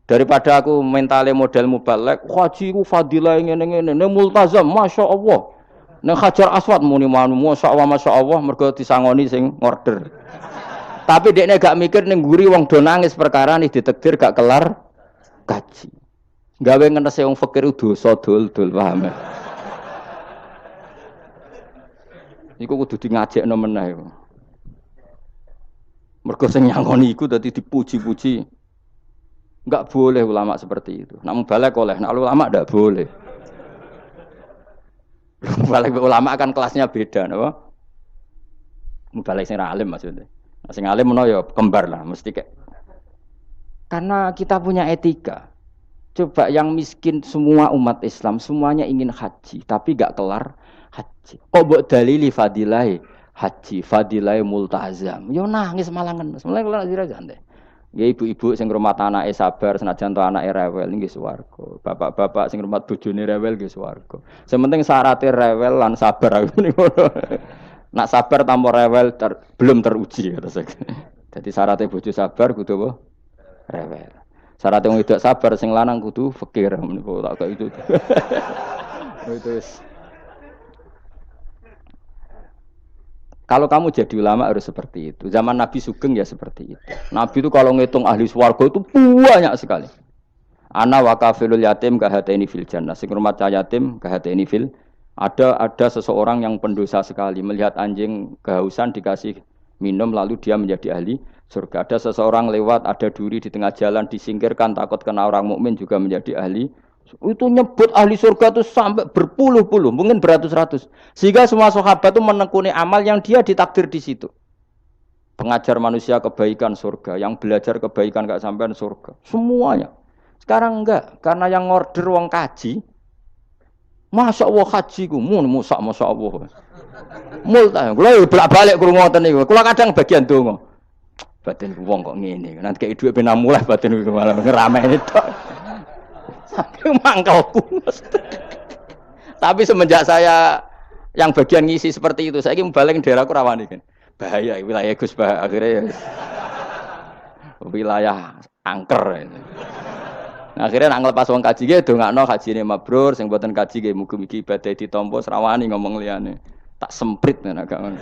Daripada aku mentale model mubalek, haji ku fadilah ngene-ngene, ne multazam, masyaallah. Nek Hajar Aswad muni manu, masyaallah mergo disangoni sing order. Tapi dekne gak mikir ning nguri wong do nangis perkara nih ditakdir gak kelar kaji. Gawe ngenese wong fakir dosa dul-dul, paham ya? Iku kudu di ngajekno meneh. Mergo sing nyangoni iku dadi dipuji-puji. Enggak boleh ulama seperti itu. Nak mubalek oleh, nak ulama ndak boleh. Mubalek ulama kan kelasnya beda, napa? Mubalek sing alim maksudnya. Sing alim menawa ya kembar lah, mesti kayak. Karena kita punya etika. Coba yang miskin semua umat Islam semuanya ingin haji, tapi enggak kelar haji. Kok mbok dalili fadilai haji, fadilai multazam. Yo nangis malangen. Mulai kula sira santai. Ya ibu-ibu sing ngrumat anake sabar senajan to anake rewel nggih swarga. Bapak-bapak sing ngrumat bojone rewel nggih swarga. Sing penting syaratnya rewel lan sabar aku ngono. Nak sabar tanpa rewel belum teruji terus. Jadi syaratnya bojo sabar kudu apa? Rewel. Syaratnya wong wedok sabar sing lanang kudu fakir meniko tak kok itu. Itu wis. Kalau kamu jadi ulama harus seperti itu. Zaman Nabi Sugeng ya seperti itu. Nabi itu kalau ngitung ahli swarga itu banyak sekali. Ana wa kafilul yatim kahataini fil jannah. Sing rumah yatim kahataini fil. Ada seseorang yang pendosa sekali melihat anjing kehausan dikasih minum lalu dia menjadi ahli surga. Ada seseorang lewat ada duri di tengah jalan disingkirkan takut kena orang mukmin juga menjadi ahli. Itu nyebut ahli surga itu sampai berpuluh-puluh, mungkin beratus-ratus. Sehingga semua sahabat itu menekuni amal yang dia ditakdir di situ. Pengajar manusia kebaikan surga, yang belajar kebaikan gak sampean surga. Semuanya. Sekarang enggak, karena yang order wong kaji. Masya Allah haji ku, masya Allah. Multa, kula bolak-balik krungu ngoten niku. Kula kadang bagian donga. Batin wong kok ngene. Nanti kayak dhuwit ben mulai batin malah ngerameni tok. Saking mangkelku. Tapi semenjak saya yang bagian ngisi seperti itu, saya ingin balik daerahku rawani kan. Bahaya wilayah Gus bah akhirnya wilayah angker. Akhirnya nak ngelepas wong kaji ge dongakno hajine mabrur, sing mboten kaji ge mugi-mugi ibadah ditampa serawani ngomong liyane. Tak semprit kan agak ngono.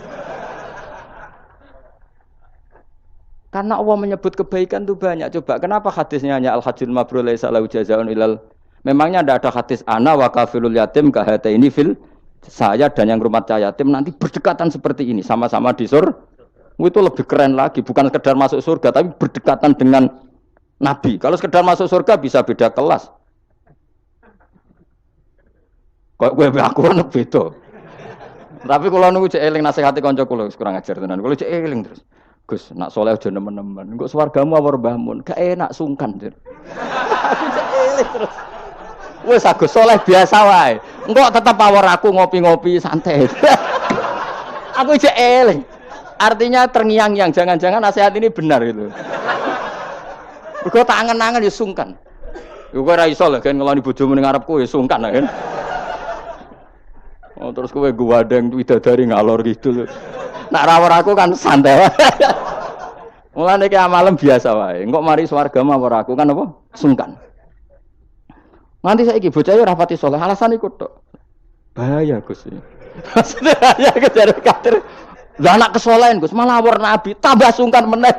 Karena Allah menyebut kebaikan itu banyak. Coba kenapa hadisnya hanya al-hajjul mabrur laisa lahu jazaa'un ilal. Memangnya tidak ada hadis ana wa kafilul yatim kahataini fil. Saya dan yang rumah yatim nanti berdekatan seperti ini sama-sama di surga. Itu lebih keren lagi, bukan sekedar masuk surga tapi berdekatan dengan Nabi. Kalau sekedar masuk surga bisa beda kelas. Kok kowe aku ana beda. Tapi kalau nunggu cek eling nasihati kanca kula kurang ajar tenan. Kalau cek eling terus. Gus, nak soleh aja nemen-nemen. Engko swargamu awor mbahmu, gak enak sungkan, Dir. Aku cek eling terus. Wes Agus soleh biasa wae. Engko tetep awor aku ngopi-ngopi santai. Aku cek eling. Artinya terngiang-ngiang, jangan-jangan nasihat ini benar itu. Engko tak angen-angen ya sungkan. Yo kowe ora iso lho kan ngeloni bojomu ning ngarepku ya sungkan kan. Oh terus kowe guwadeng widadari ngalor gitu lho. Nak rawor aku kan santai. Mulane iki amalem biasa wae. Engko mari swarga mawar aku kan apa? Sungkan. Nanti saiki bocah ora pati saleh, alasan iku tok. Bahaya Gus. Maksudnya ya kejar kadir. Lah anak kesolehan Gus, malah war nabi tambah sungkan meneh.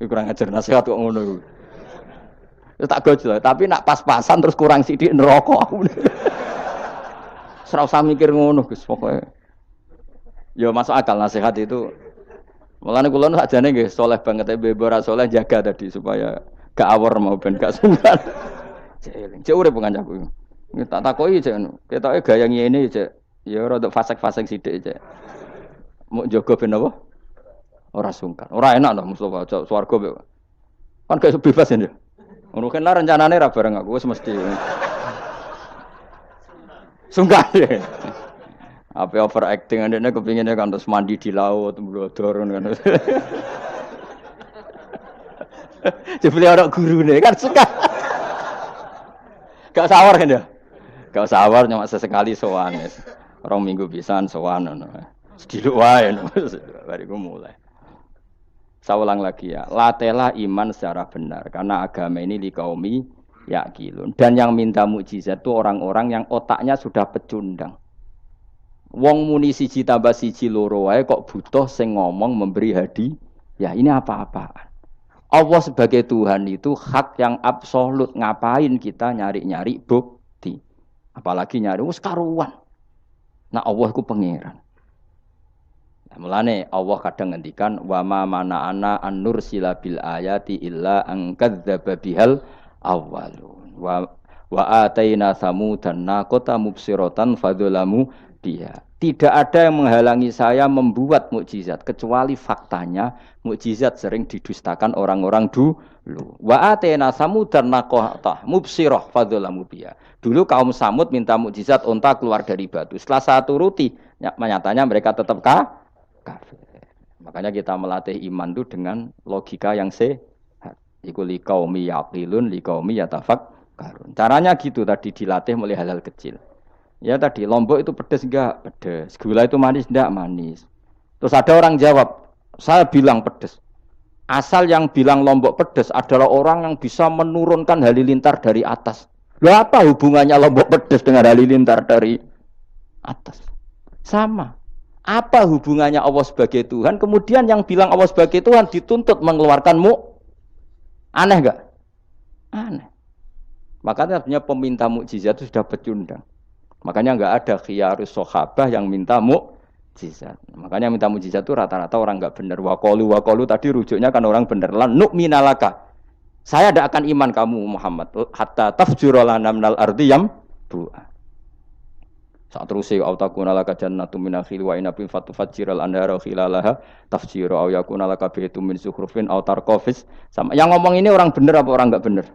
Iku kurang ajar nasihat kok ngono iku. Ya tak gojol, tapi nak pas-pasan terus kurang sithik neraka. Ora usah mikir ngono Gus, pokoke. Ya masuk akal nasihat itu. Mulane kula sakjane nggih saleh banget bebo ora saleh jaga tadi supaya gak awor mau ben gak sungkan. Cek urip kancaku. Tak takoki cek ngono. Ketoke gaya ngene cek. Ya rada fasek-fasek sithik cek. Mau jaga ben apa? Ora sungkan. Ora enak lho Mustofa cek swarga. Kan gak bebas ya. Ngono kan lah rencanane ra bareng aku wis mesti. Sungkan ya. Apa overacting ndekne kepingine kan terus mandi di laut mblodor kan. Jebule ora gurune kan suka. Gak sawar kan ya? Gak sawar cuma sesekali sowan wis. Rong minggu pisan sowan ngono. Sediluk wae bariku mulai. Saya ulang lagi ya, latihlah iman secara benar karena agama ini liqaumi yaqilun. Dan yang minta mukjizat itu orang-orang yang otaknya sudah pecundang. Wong muni siji tambah siji loro wae kok butuh sing ngomong memberi hadiah. Ya ini apa-apaan. Allah sebagai Tuhan itu hak yang absolut. Ngapain kita nyari-nyari bukti? Apalagi nyari wis karuan. Nah Allah itu pangeran. Mulane Allah kadang ngendikan wa ma mana'ana an nursila bil ayati illa an kadzdzaba bihal awwalun wa ataina samudan naqata mubsiratan fadzalamu biha. Tidak ada yang menghalangi saya membuat mukjizat kecuali faktanya mukjizat sering didustakan orang-orang dulu. Wa ataina samudan naqata mubsirah fadzalamu biha. Dulu kaum Samud minta mukjizat unta keluar dari batu. Setelah saya turuti, nyatanya mereka tetap kafir. Makanya kita melatih iman itu dengan logika yang sehat. Iku liqaumi yaqilun liqaumi yatafakkarun. Caranya gitu tadi dilatih mulai hal-hal kecil. Ya tadi lombok itu pedes enggak? Pedes. Gula itu manis enggak? Manis. Terus ada orang jawab, saya bilang pedes. Asal yang bilang lombok pedes adalah orang yang bisa menurunkan halilintar dari atas. Loh apa hubungannya lombok pedes dengan halilintar dari atas? Sama. Apa hubungannya Allah sebagai Tuhan? Kemudian yang bilang Allah sebagai Tuhan dituntut mengeluarkanmu. Aneh enggak? Aneh. Makanya artinya peminta mukjizat itu sudah pecundang. Makanya enggak ada khiyarus sahabah yang minta mukjizat. Makanya minta mukjizat itu rata-rata orang enggak benar. Waqalu tadi rujuknya kan orang benar. Lan nu'minalaka. Saya tidak akan iman kamu Muhammad hatta tafjura lana minal ardi yambu'a. Saat terus au takuna laka jannatu min nakhil wa inabin fatufajjiral anhara khilalaha tafjiru au yakuna laka baytun min zukhrufin au tarqafis sama. Yang ngomong ini orang benar apa orang enggak benar?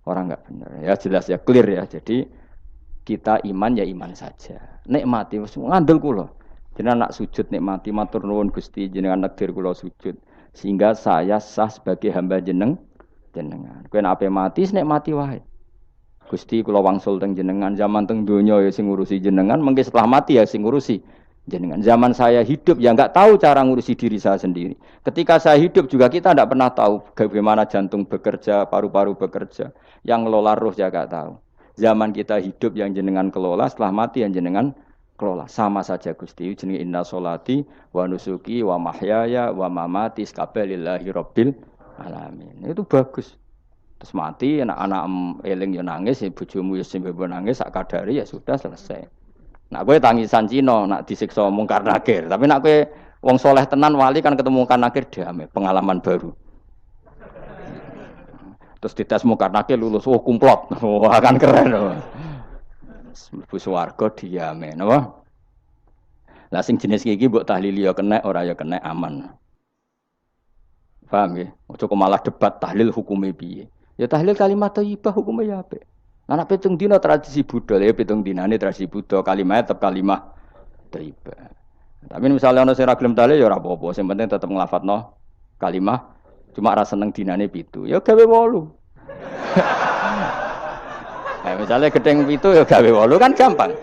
Orang enggak benar. Ya jelas ya clear ya. Jadi kita iman ya iman saja. Nikmati wis ngandel kula. Jenengan nak sujud nikmati matur nuwun Gusti jenengan nekdir kula sujud sehingga saya sah sebagai hamba jenengan. Kowe nek ape mati nikmati wae. Gusti kula wangsul teng jenengan zaman teng donya ya sing ngurusi jenengan, mengke setelah mati ya sing ngurusi jenengan. Zaman saya hidup ya enggak tahu cara ngurusi diri saya sendiri. Ketika saya hidup juga kita tidak pernah tahu bagaimana jantung bekerja, paru-paru bekerja, yang ngelola ruh ya enggak tahu. Zaman kita hidup yang jenengan kelola, setelah mati yang jenengan kelola. Sama saja Gusti, jenenge inna sholati wa nusuki wa mahyaya wa mamati lillahi rabbil alamin. Itu bagus. Terus mati, anak-anak eling ya nangis, bojomu ya sing nangis, sak kadari ya sudah selesai. Nak kowe tangisan Cina, nak disiksa mungkar nakir. Tapi nak kowe wong soleh tenan wali kan ketemu mungkar nakir damai, pengalaman baru. Terus dites mungkar nakir lulus, oh kumplot, wah kan keren. Mlebu swarga diame, napa? Lah sing jenis iki mbok tahlili ya kena, ora ya kena aman. Paham nggih? Ojo kok malah debat tahlil hukume piye. Ya tahlil kalimat thayyibah hukumnya ya apik. Anak pitung dina tradisi Buddha, ya pitung dinane tradisi Buddha, kalimat tetap kalimat thayyibah. Tapi misalnya ana sing ra gelem tahlil ya ora apa-apa, sing penting tetep nglafadzno kalimat. Cuma ra seneng dinane 7. Ya gawe 8. Misalnya gedeng 7 ya gawe 8 kan gampang.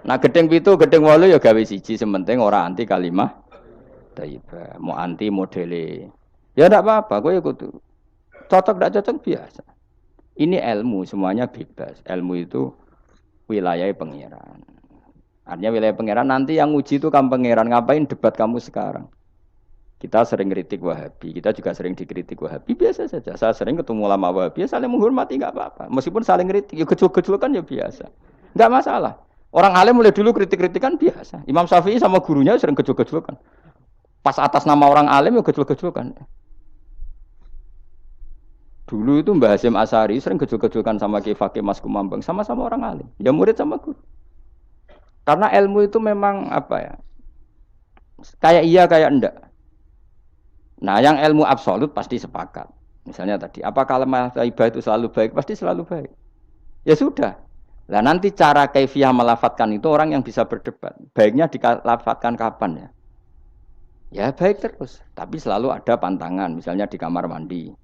Nah gedeng 7, gedeng 8 ya gawe 1, sing penting ora anti kalimat thayyibah. Mau anti modele. Ya ndak apa-apa, kowe ya kudu cocok tidak cocok biasa. Ini ilmu semuanya bebas. Ilmu itu wilayah pangeran. Artinya wilayah pangeran nanti yang uji itu kamu pangeran. Ngapain debat kamu sekarang? Kita sering kritik Wahabi, kita juga sering dikritik Wahabi. Biasa saja. Saya sering ketemu ulama Wahabi, saling menghormati nggak apa-apa. Meskipun saling kritik, ya gejol-gejolkan ya biasa. Nggak masalah. Orang alim mulai dulu kritik-kritikan biasa. Imam Syafi'i sama gurunya sering gejol-gejolkan. Pas atas nama orang alim ya gejol-gejolkan. Dulu itu Mbah Hasyim Asy'ari sering gejol-gejolkan sama Ki Fakih Mas Kumambang, sama-sama orang alim. Ya murid sama guru. Karena ilmu itu memang apa ya? Kayak iya kayak enggak. Nah, yang ilmu absolut pasti sepakat. Misalnya tadi, apa kalimat thayyibah itu selalu baik? Pasti selalu baik. Ya sudah. Lah nanti cara kaifiyah melafatkan itu orang yang bisa berdebat. Baiknya dilafatkan kapan ya? Ya baik terus, tapi selalu ada pantangan, misalnya di kamar mandi.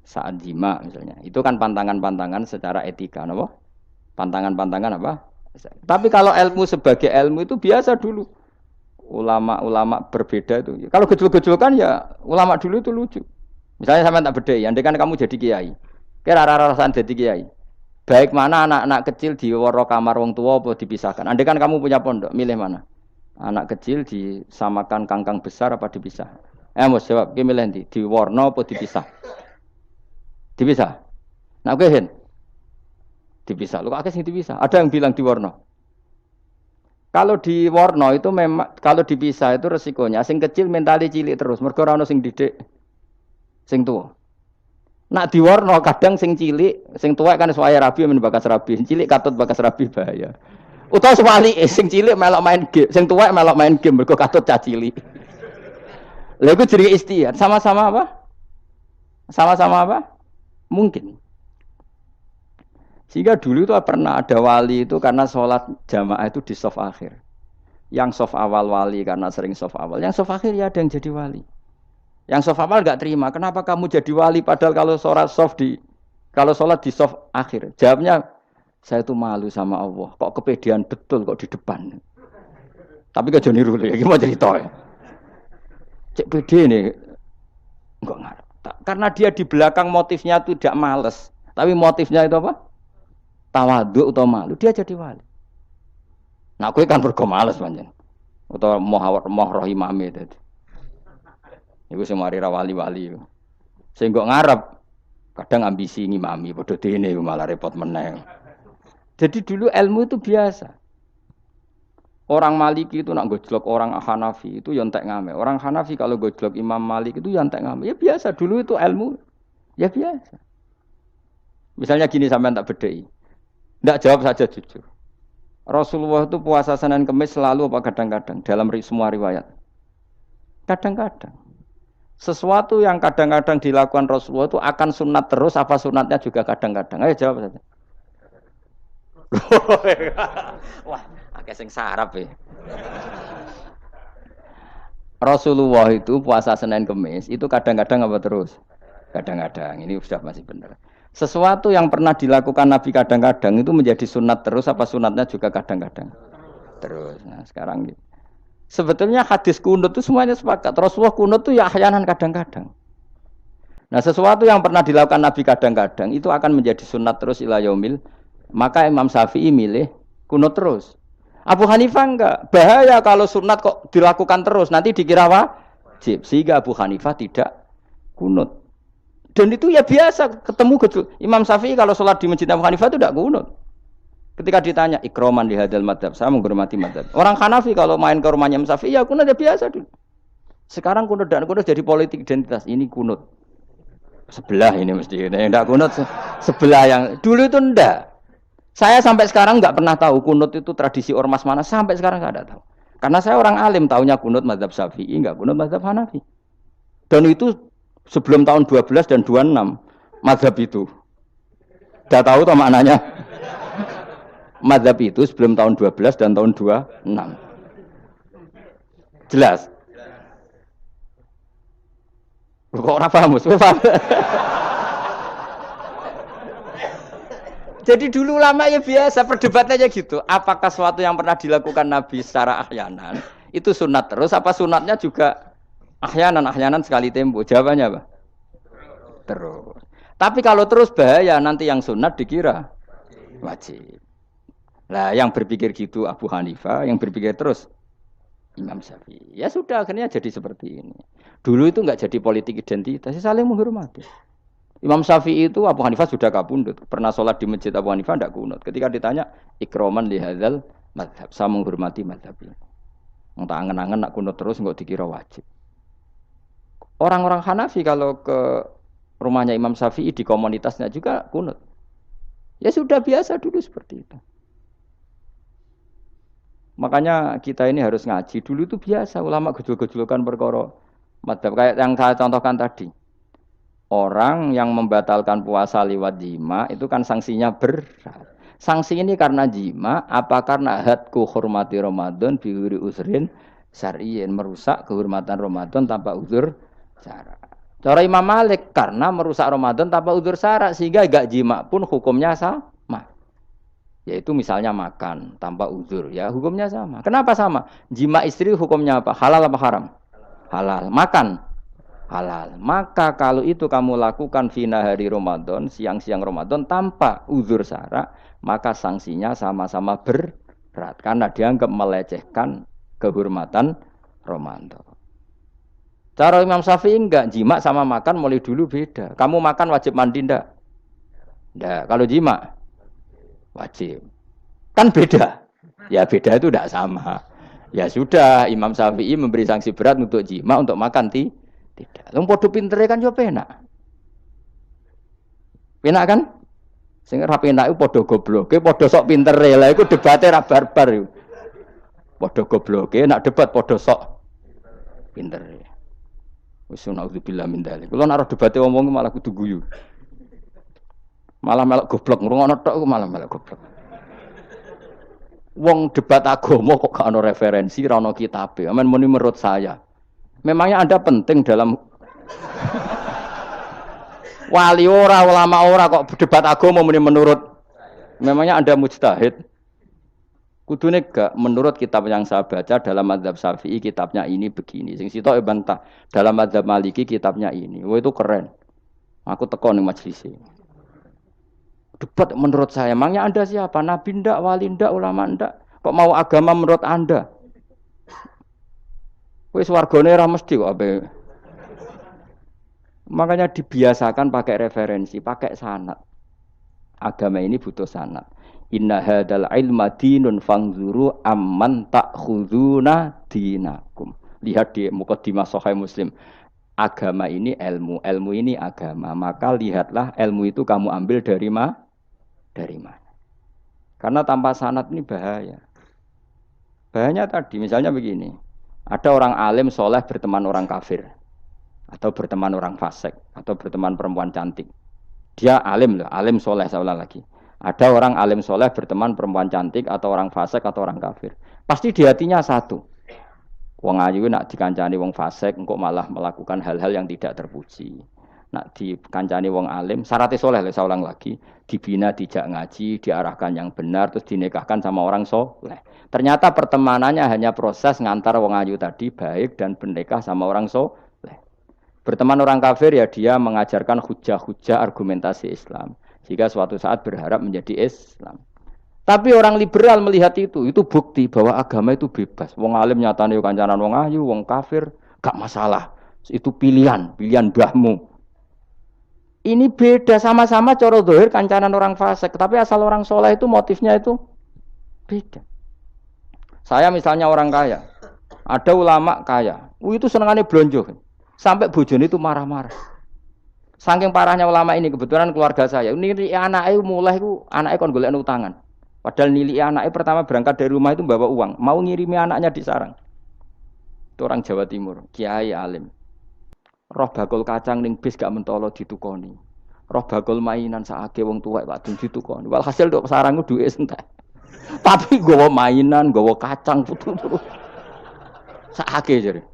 Saat jima misalnya, itu kan pantangan-pantangan secara etika, apa? Pantangan-pantangan apa? Tapi kalau ilmu sebagai ilmu itu biasa dulu. Ulama-ulama berbeda itu. Kalau gejol-gejolkan ya Ulama dulu itu lucu. Misalnya sampean tak bedhei, andai kan kamu jadi kiai. Kira rara-rasan jadi kiai. Baik mana anak-anak kecil di woro kamar wong tua apa dipisahkan. Andai kan kamu punya pondok, milih mana? Anak kecil disamakan kangkang besar apa dipisah? Mas jawab, ki milih ndi? Di warna apa dipisah? Dipisah. Nah, kowe hen. Dipisah. Lu akeh sing dipisah. Ada yang bilang di warna. Kalau di warna itu memang kalau dipisah itu resikonya sing kecil mentali cilik terus, mergo ora ono sing didik sing tuwa. Nak diwarna kadang sing cilik, sing tuwek kan suwaya rabi men bakas rabi, cilik katut bakas rabi bahaya. Utawa sebalike sing cilik melok main game, sing tuwek melok main game mergo katut cah cilik. Lha iku jenenge istihad, sama-sama apa? Sama-sama apa? Mungkin. Sehingga dulu itu pernah ada wali itu karena sholat jamaah itu di shaf akhir. Yang shaf awal wali karena sering shaf awal, yang shaf akhir ya ada yang jadi wali. Yang shaf awal enggak terima, kenapa kamu jadi wali padahal kalau sholat di shaf akhir. Jawabnya, saya itu malu sama Allah. Kok kepedean betul kok di depan. Tapi gak jadi niru ya, gimana cerita ya? Cek pede nih, enggak ngarep. Karena dia di belakang motifnya itu tidak males, tapi motifnya itu apa? Tawaduk atau malu, dia jadi wali. Nah, aku kan mergo males panjen. Atau moh roh imame tadi. Iku sing mari ra wali-wali. Sing kok ngarep kadang ambisi ngimami padha dene malah repot meneh. Jadi dulu ilmu itu biasa. Orang Maliki itu nak gojlok orang Hanafi itu ya entek ngame. Orang Hanafi kalau gojlok Imam Malik itu ya entek ngame. Ya biasa, dulu itu ilmu. Ya biasa. Misalnya gini sampean tak bedhei. Ndak jawab saja jujur. Rasulullah itu puasa Senin Kamis selalu apa kadang-kadang dalam semua riwayat. Kadang-kadang. Sesuatu yang kadang-kadang dilakukan Rasulullah itu akan sunat terus apa sunatnya juga kadang-kadang. Ayo jawab saja. Wah, akeh sing sarap ya. Rasulullah itu puasa Senin Kamis itu kadang-kadang apa terus? Kadang-kadang. Ini sudah masih benar. Sesuatu yang pernah dilakukan Nabi kadang-kadang itu menjadi sunat terus apa sunatnya juga kadang-kadang terus. Nah sekarang gitu. Sebetulnya hadis kunut itu semuanya sepakat. Rasulullah kunut itu ya ahyanan kadang-kadang. Nah sesuatu yang pernah dilakukan Nabi kadang-kadang itu akan menjadi sunat terus ila yaumil. Maka Imam Syafi'i milih kunut terus. Abu Hanifah enggak. Bahaya kalau sunat kok dilakukan terus. Nanti dikira wajib. Sehingga Abu Hanifah tidak kunut. Dan itu ya biasa ketemu Imam Syafi'i kalau sholat di masjid Abu Hanifah itu tidak kunut. Ketika ditanya ikroman di hadal madhab, saya menghormati madhab. Orang Hanafi kalau main ke rumahnya Imam Syafi'i ya kunut ya biasa dulu. Sekarang kunut dan kunut jadi politik identitas. Ini kunut sebelah ini mesti tidak kunut sebelah yang dulu itu ndak. Saya sampai sekarang nggak pernah tahu kunut itu tradisi ormas mana, sampai sekarang nggak ada tahu. Karena saya orang alim, tahunya kunut madhab Syafi'i, nggak kunut madhab Hanafi. Dan itu sebelum tahun 12 dan 26 mazhab itu. Sudah tahu toh maknanya? Mazhab itu sebelum tahun 12 dan tahun 26. Jelas? Kok ora paham, Mas? Jadi dulu lama ya biasa perdebatannya gitu. Apakah sesuatu yang pernah dilakukan Nabi secara ahyanan itu sunat terus apa sunatnya juga ahyanan sekali tempo? Jawabannya apa? Terus. Tapi kalau terus bahaya, nanti yang sunat dikira wajib. Nah, yang berpikir gitu Abu Hanifah, yang berpikir terus Imam Syafi'i. Ya sudah, akhirnya jadi seperti ini. Dulu itu enggak jadi politik identitas, saling menghormati. Imam Syafi'i itu Abu Hanifah sudah kabundut. Pernah sholat di masjid Abu Hanifah enggak kunut. Ketika ditanya, ikroman lihadzal madhab. Saya menghormati madhab ini. Entah angen-angen nak kunut terus enggak dikira wajib. Orang-orang Hanafi kalau ke rumahnya Imam Syafi'i di komunitasnya juga kunut. Ya sudah biasa dulu seperti itu. Makanya kita ini harus ngaji. Dulu itu biasa ulama gejol-gejolkan perkara madhab. Kayak yang saya contohkan tadi. Orang yang membatalkan puasa lewat jima itu kan sanksinya berat. Sanksi ini karena jima, apa karena hadku hormati Ramadan biuri usrin syar'iyyin, merusak kehormatan Ramadan tanpa uzur syara. Cara Imam Malik karena merusak Ramadan tanpa uzur syara sehingga gak jima pun hukumnya sama. Yaitu misalnya makan tanpa uzur ya hukumnya sama. Kenapa sama? Jima istri hukumnya apa? Halal apa haram? Halal. Makan halal. Maka kalau itu kamu lakukan fina hari Ramadan, siang-siang Ramadan tanpa uzur syara, maka sanksinya sama-sama berat karena dianggap melecehkan kehormatan Ramadan. Cara Imam Syafi'i enggak, jima sama makan mulai dulu beda. Kamu makan wajib mandi enggak? Enggak, kalau jima wajib. Kan beda. Ya beda itu enggak sama. Ya sudah, Imam Syafi'i memberi sanksi berat untuk jima, untuk makan tidak. Wong padha pintere kan yo penak. Penak kan? Sing ora penak iku padha gobloke, padha sok pintere. Lah iku debate ra barbar iku. Padha gobloke, nak debat padha sok pintere. Wis naudzubillah min dzalik. Kulo nek debate wong malah kudu guyu. Malah melok goblok, ngrungokno tok iku malah melok goblok. Wong debat agama kok gak ono referensi, ra ono kitabe. Amen muni menurut saya. Memangnya Anda penting dalam wali ora, ulama ora kok debat agama muni menurut. Memangnya Anda mujtahid? Kudune gak menurut kitab yang saya baca dalam mazhab Syafi'i kitabnya ini begini. Sing sitok bantah dalam mazhab Maliki kitabnya ini. Wah itu keren. Aku teko ning majelis. Debat menurut saya, emangnya Anda siapa? Nabi ndak, wali ndak, ulama ndak? Kok mau agama menurut Anda? Wis wargane ora mesti kok ape. Makanya dibiasakan pakai referensi, pakai sanad. Agama ini butuh sanad. Inna hadzal ilma dinun fangzuru amman ta'khuduna dinakum. Lihat di Muqaddimah Sahih Muslim. Agama ini ilmu, ilmu ini agama. Maka lihatlah ilmu itu kamu ambil dari mana? Karena tanpa sanad ini bahaya. Bahayanya tadi, misalnya begini. Ada orang alim soleh berteman orang kafir. Atau berteman orang fasik. Atau berteman perempuan cantik. Dia alim loh, alim soleh saya ulang lagi. Ada orang alim soleh berteman perempuan cantik. Atau orang fasik atau orang kafir. Pasti di hatinya satu. Wong ayu nak dikancani wong fasik, engkau malah melakukan hal-hal yang tidak terpuji. Nak dikancani wong alim, syaratnya soleh, saya ulang lagi, dibina, dijak ngaji, diarahkan yang benar, terus dinikahkan sama orang soleh. Ternyata pertemanannya hanya proses ngantar wong ayu tadi baik dan bernikah sama orang soleh. Berteman orang kafir ya dia mengajarkan hujah-hujah argumentasi Islam, sehingga suatu saat berharap menjadi Islam. Tapi orang liberal melihat itu bukti bahwa agama itu bebas. Wong alim nyatane yo kancanan wong ayu, wong kafir gak masalah. Itu pilihan mbahmu. Ini beda, sama-sama cara zahir kancanan orang fasik, tapi asal orang soleh itu motifnya itu beda. Saya misalnya orang kaya, ada ulama kaya, itu senengannya blonjo, sampai bojone itu marah-marah. Saking parahnya ulama ini, kebetulan keluarga saya, ini anaknya mulai itu anaknya kon golek utangan. Padahal nilai anaknya pertama berangkat dari rumah itu bawa uang, mau ngirimi anaknya di sarang. Itu orang Jawa Timur, kiai alim. Roh bakul kacang ning bis gak mentolo ditukoni. Roh bakul mainan saake wong tuwek Pak Dun ditukoni. Walhasil nduk sarang ku duwe entek. Tapi nggawa mainan, nggawa kacang putu-putu. Saake jare.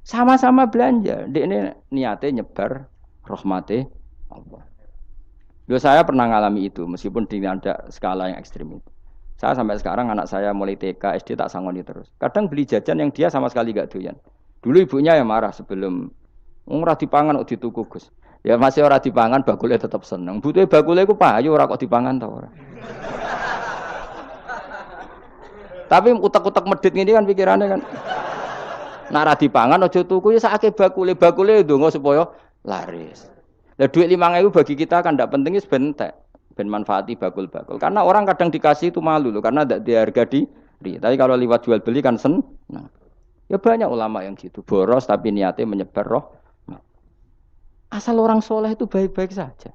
Sama-sama belanja. Dekne niate nyebar rahmate Allah. Saya pernah ngalami itu meskipun di ada skala yang ekstrim itu. Saya sampai sekarang anak saya mulai TK, SD tak sangoni terus. Kadang beli jajan yang dia sama sekali gak doyan. Dulu ibunya yang marah sebelum ora dipangan kok dituku Gus. Ya masih ora dipangan bakule tetap seneng. Butuhe bakule iku payu ora kok dipangan ta ora. Tapi utek-utek medhit ngene kan pikirannya kan. Nek ora dipangan aja tuku ya sakake bakule ndonga supaya laris. Lah duit 5.000 bagi kita kan ndak penting wis bentek. Ben manfaati bakul-bakul. Karena orang kadang dikasih itu malu loh karena ndak diharga diri. Tapi kalau lewat jual beli kan seneng. Ya banyak ulama yang gitu, boros tapi niatnya menyebar roh. Asal orang soleh itu baik-baik saja.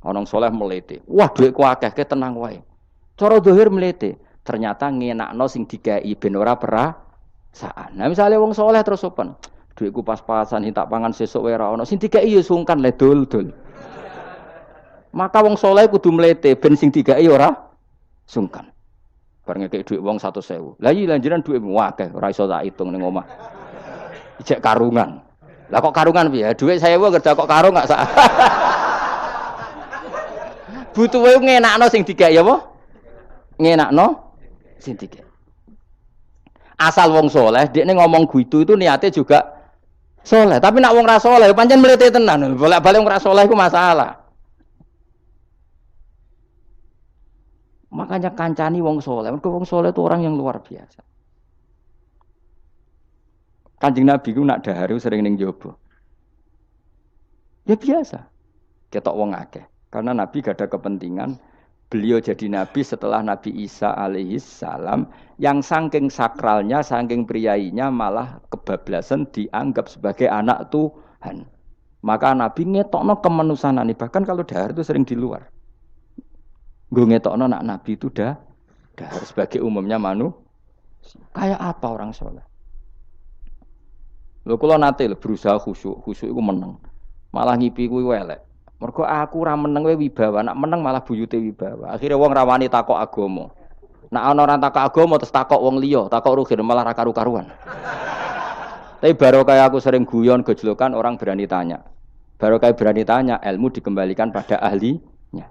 Orang soleh melete, wah duitku akeh, tenang wae. Cara zahir melete, ternyata ngenakno sing dikai ben ora perasaan. Nah misalnya wong soleh terus sopan, duitku pas-pasan tak pangan sesuk wae ora ono, sing dikai ya sungkan le dul-dul. Maka wong soleh kudu melete ben sing dikai ora sungkan. Bareng ngekek dhuwit wong 100.000. Lah iki lanjeran dhuwitmu akeh ora iso tak hitung ning omah. Ijek karungan. Lah kok karungan piye? Dhuwit 1.000 kerja kok karung gak sak. Butuhe ngenakno sing digawe apa? Ngenakno sing digawe. Asal wong soleh dekne ngomong gitu itu niatnya juga Soleh, tapi nak wong ra soleh pancen mlete tenan. Bolak-balik wong ra soleh iku masalah. Makanya kancani wong soleh. Mergo wong soleh itu orang yang luar biasa. Kanjeng Nabi ku nak dahar sering ning jaba. Ya biasa. Ketok wong akeh. Karena Nabi gak ada kepentingan beliau jadi Nabi setelah Nabi Isa alaihi salam yang saking sakralnya, saking priainya malah kebablasan dianggap sebagai anak Tuhan. Maka Nabi ngetokno kemanusiaan. Bahkan kalau dahar itu sering di luar. Gue ngetokno nak Nabi itu dahar sebagai umumnya kayak apa orang soleh. Lho kula nate berusaha khusyuk iku meneng. Malah ngipi kuwi elek. Mergo aku ora meneng wae wibawa, nak meneng malah buyute wibawa. Akhire wong ra wani takok agama. Nak ana ora takok agama terus takok wong liya, takok rugi malah ra karu-karuan. Tapi baru kayak aku sering guyon gejlokan orang berani tanya. Baru kayak berani tanya, ilmu dikembalikan pada ahlinya.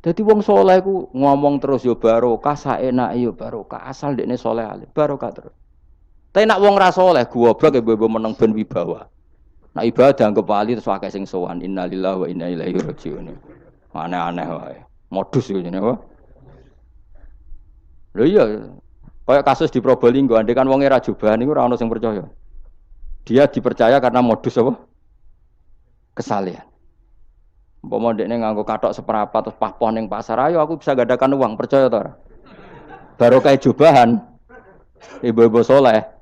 Jadi wong soleh ku ngomong terus yo barokah, saenake yo barokah, asal dekne soleh alim, barokah terus. Tapi nak wong ra soleh goblok ya mbok meneng ben wibawa. Nak ibadah anggap wali terus akeh sing sowan, innalillahi wa inna ilaihi rajiun. Aneh-aneh wae. Modus yo jenenge apa? Lho iya, kayak kasus di Probolinggo, andai kan wong ra jubahan niku ora ono sing percaya. Dia dipercaya karena modus apa? Kesalehan. Umpama ndekne nganggo kathok seperapat terus pahpoh ning pasar, ayo aku bisa gadakan uang, percaya to ora? Barokah jubahan. Ibu-ibu soleh.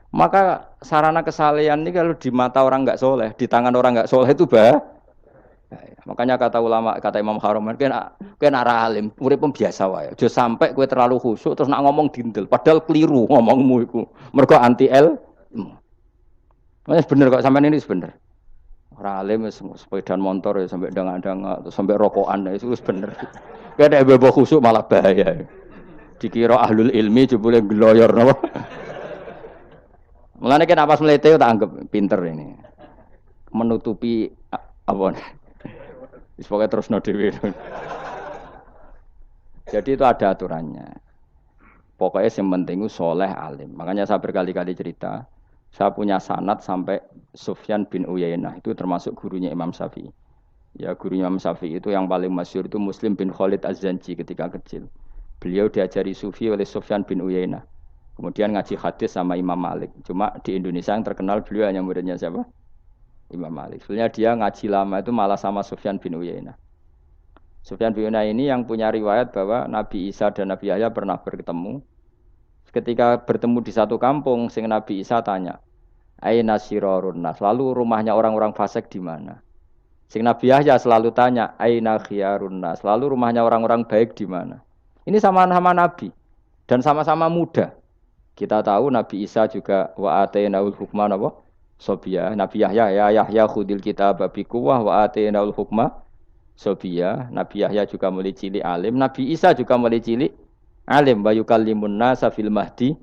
Maka sarana kesalehan ini kalau di mata orang enggak soleh, di tangan orang enggak soleh itu bahaya. Makanya kata ulama, kata Imam Haromen, kowe nak alim, urip biasa wae. Aja sampai kowe terlalu khusyuk terus nak ngomong dindel, padahal keliru ngomongmu iku. Mergo anti ilmu. Wes bener kok sampean ini bener. Ora alim wis sepedaan motor ya sampai dang-dang sampai rokokan itu wis bener. Kowe nek bebo khusyuk malah bahaya. Dikira ahlul ilmi jebule gloyor napa. Mulane kan pas mlete tak anggap pinter ini. Menutupi apa. Wis pokoke terusno dhewe. Jadi itu ada aturannya. Pokoknya yang penting itu soleh alim. Makanya saya berkali-kali cerita, saya punya sanad sampai Sufyan bin Uyainah itu termasuk gurunya Imam Syafi'i. Ya gurunya Imam Syafi'i itu yang paling masyhur itu Muslim bin Khalid Az-Zanji ketika kecil. Beliau diajari sufi oleh Sufyan bin Uyainah. Kemudian ngaji hadis sama Imam Malik. Cuma di Indonesia yang terkenal beliau hanya muridnya siapa? Imam Malik. Sebenarnya dia ngaji lama itu malah sama Sufyan bin Uyainah. Sufyan bin Uyainah ini yang punya riwayat bahwa Nabi Isa dan Nabi Yahya pernah bertemu. Ketika bertemu di satu kampung, sing Nabi Isa tanya, "Aina sirarun nas?" Lalu rumahnya orang-orang fasik di mana? Sing Nabi Yahya selalu tanya, "Aina khiyarun nas?" Lalu rumahnya orang-orang baik di mana? Ini sama-sama Nabi dan sama-sama muda. Kita tahu Nabi Isa juga wa atainaul hukma napa? Sobia. Nabi Yahya ya Yahya khudil kitab bi quwwah wa atainaul hukma sobia. Nabi Yahya juga mulai cilik alim, Nabi Isa juga mulai cilik alim wa yukallimun nasa fil mahdi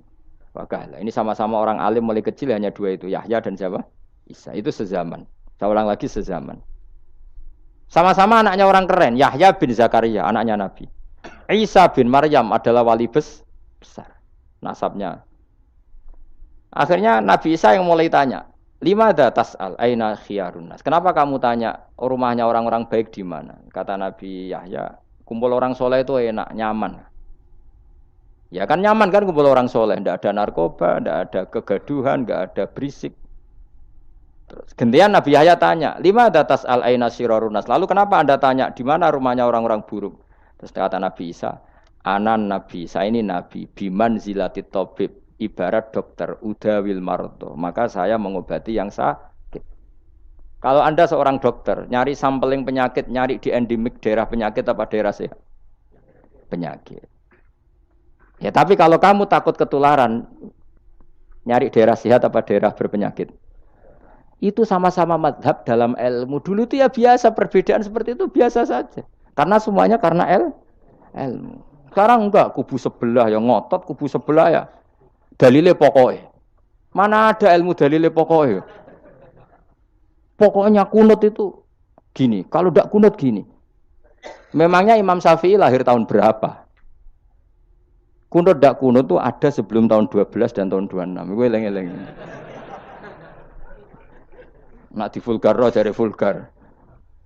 wa kahla. Ini sama-sama orang alim mulai kecil hanya dua itu, Yahya dan siapa? Isa. Itu sezaman. Saya ulang lagi sezaman. Sama-sama anaknya orang keren, Yahya bin Zakaria, anaknya Nabi. Isa bin Maryam adalah wali besar nasabnya. Akhirnya Nabi Isa yang mulai tanya, "Limada tas'al aina khiyarun nas?" Kenapa kamu tanya rumahnya orang-orang baik di mana? Kata Nabi Yahya, kumpul orang soleh itu enak, nyaman. Ya kan nyaman kan kumpul orang soleh, tidak ada narkoba, tidak ada kegaduhan, tidak ada berisik. Terus gantian Nabi Yahya tanya, "Limada tas'al aina sirarun nas?" Lalu kenapa Anda tanya di mana rumahnya orang-orang buruk? Terus kata Nabi Isa, "Anan Nabi, saya ini Nabi, biman zilatit tabib, ibarat dokter, udawil marto. Maka saya mengobati yang sakit." Kalau Anda seorang dokter, nyari sampling penyakit, nyari di endemik daerah penyakit apa daerah sehat? Penyakit. Ya tapi kalau kamu takut ketularan, nyari daerah sehat apa daerah berpenyakit? Itu sama-sama madhab dalam ilmu. Dulu itu ya biasa, perbedaan seperti itu biasa saja. Karena semuanya karena ilmu. Sekarang enggak, kubu sebelah yang ngotot, kubu sebelah ya dalile pokoknya. Mana ada ilmu dalile pokoknya? Pokoknya kunut itu gini, kalau enggak kunut gini. Memangnya Imam Syafi'i lahir tahun berapa? Kunut enggak kunut itu ada sebelum tahun 12 dan tahun 26. Gue eleng-eleng. Nak di vulgar jare vulgar.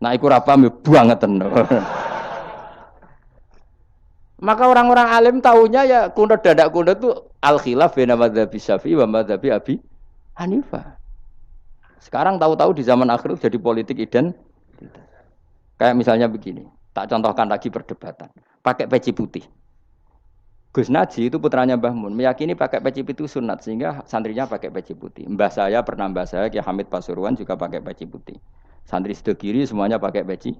Nak iku ra paham buangeten. Maka orang-orang alim tahunya ya kunut dadak kunut itu al khilaf baina madzhab Syafi'i wa madzhab Abi Hanifah. Sekarang tahu-tahu di zaman akhir itu jadi politik identitas. Kayak misalnya begini, tak contohkan lagi perdebatan. Pakai peci putih. Gus Naji itu putranya Mbah Mun, meyakini pakai peci putih itu sunat sehingga santrinya pakai peci putih. Mbah saya Ki Hamid Pasuruan juga pakai peci putih. Santri sebelah kiri semuanya pakai peci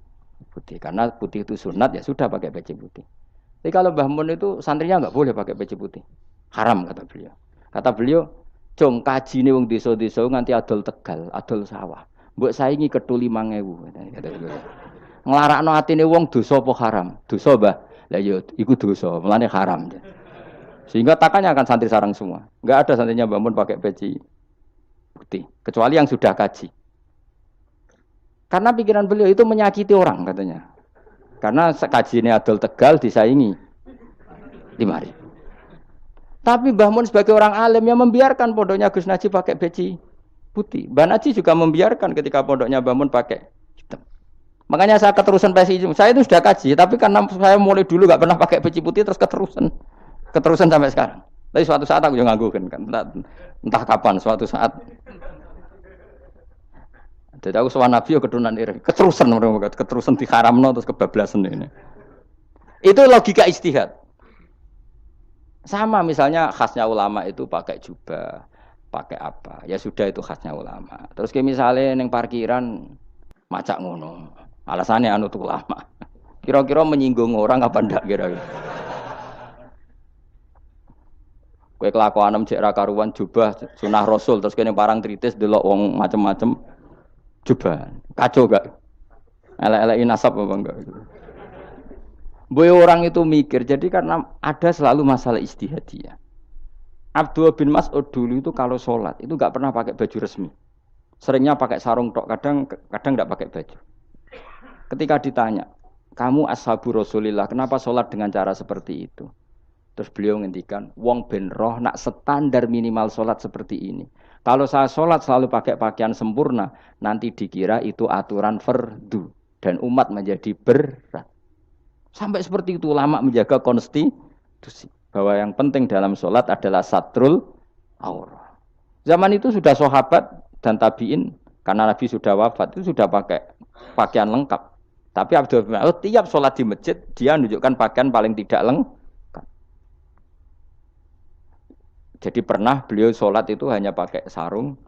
putih karena putih itu sunat ya sudah pakai peci putih. Tapi kalau Mbah Mun itu santrinya nggak boleh pakai peci putih. Haram kata beliau. Kata beliau, "Jong kajine wong desa-desa nganti adol Tegal, adol sawah. Mbok saingi ketu 5.000." Kata beliau. Nglarakno atine wong dosa apa haram? Dosa, Mbah. Lah ya iku dosa, mulane haram. Sehingga takanya akan santri sarang semua. Enggak ada santrinya Mbah Mun pakai peci putih, kecuali yang sudah kaji. Karena pikiran beliau itu menyakiti orang katanya. Karena kajinya adol Tegal disaingi 5.000. Tapi Mbah Mun sebagai orang alim yang membiarkan pondoknya Gus Naji pakai peci putih. Mbah Naji juga membiarkan ketika pondoknya Mbah Mun pakai hitam. Makanya saya keterusan peci. Saya itu sudah kaji, tapi karena saya mulai dulu nggak pernah pakai peci putih terus keterusan sampai sekarang. Tapi suatu saat aku juga nganggukan kan, entah kapan suatu saat. Jadi aku sowan Nabi yo keturunan iri, keterusan diharamno terus kebablasan ini. Itu logika ijtihad. Sama misalnya khasnya ulama itu pakai jubah, pakai apa? Ya sudah itu khasnya ulama. Terus kayak misalnya neng parkiran macak ngono. Alasannya anut ulama. Kira-kira menyinggung orang apa ndak kira-kira? Kowe kelakuanem cek ra karuan jubah sunah Rasul terus kene parang tritis delok wong macem-macem jubah. Kacau gak? Elek-eleki nasab apa enggak gitu. Boy orang itu mikir jadi karena ada selalu masalah ijtihadiyah. Abdullah bin Mas'ud dulu itu kalau sholat itu enggak pernah pakai baju resmi. Seringnya pakai sarung tok, kadang enggak pakai baju. Ketika ditanya, "Kamu ashabu Rasulillah, kenapa sholat dengan cara seperti itu?" Terus beliau ngendikan, "Wong ben roh nak standar minimal sholat seperti ini. Kalau saya sholat selalu pakai pakaian sempurna, nanti dikira itu aturan fardu dan umat menjadi berat." Sampai seperti itu ulama menjaga konstitusi bahwa yang penting dalam sholat adalah satrul aurah. Zaman itu sudah sahabat dan tabiin karena Nabi sudah wafat itu sudah pakai pakaian lengkap. Tapi Abdul bin Mas'ud tiap sholat di masjid dia menunjukkan pakaian paling tidak lengkap. Jadi pernah beliau sholat itu hanya pakai sarung,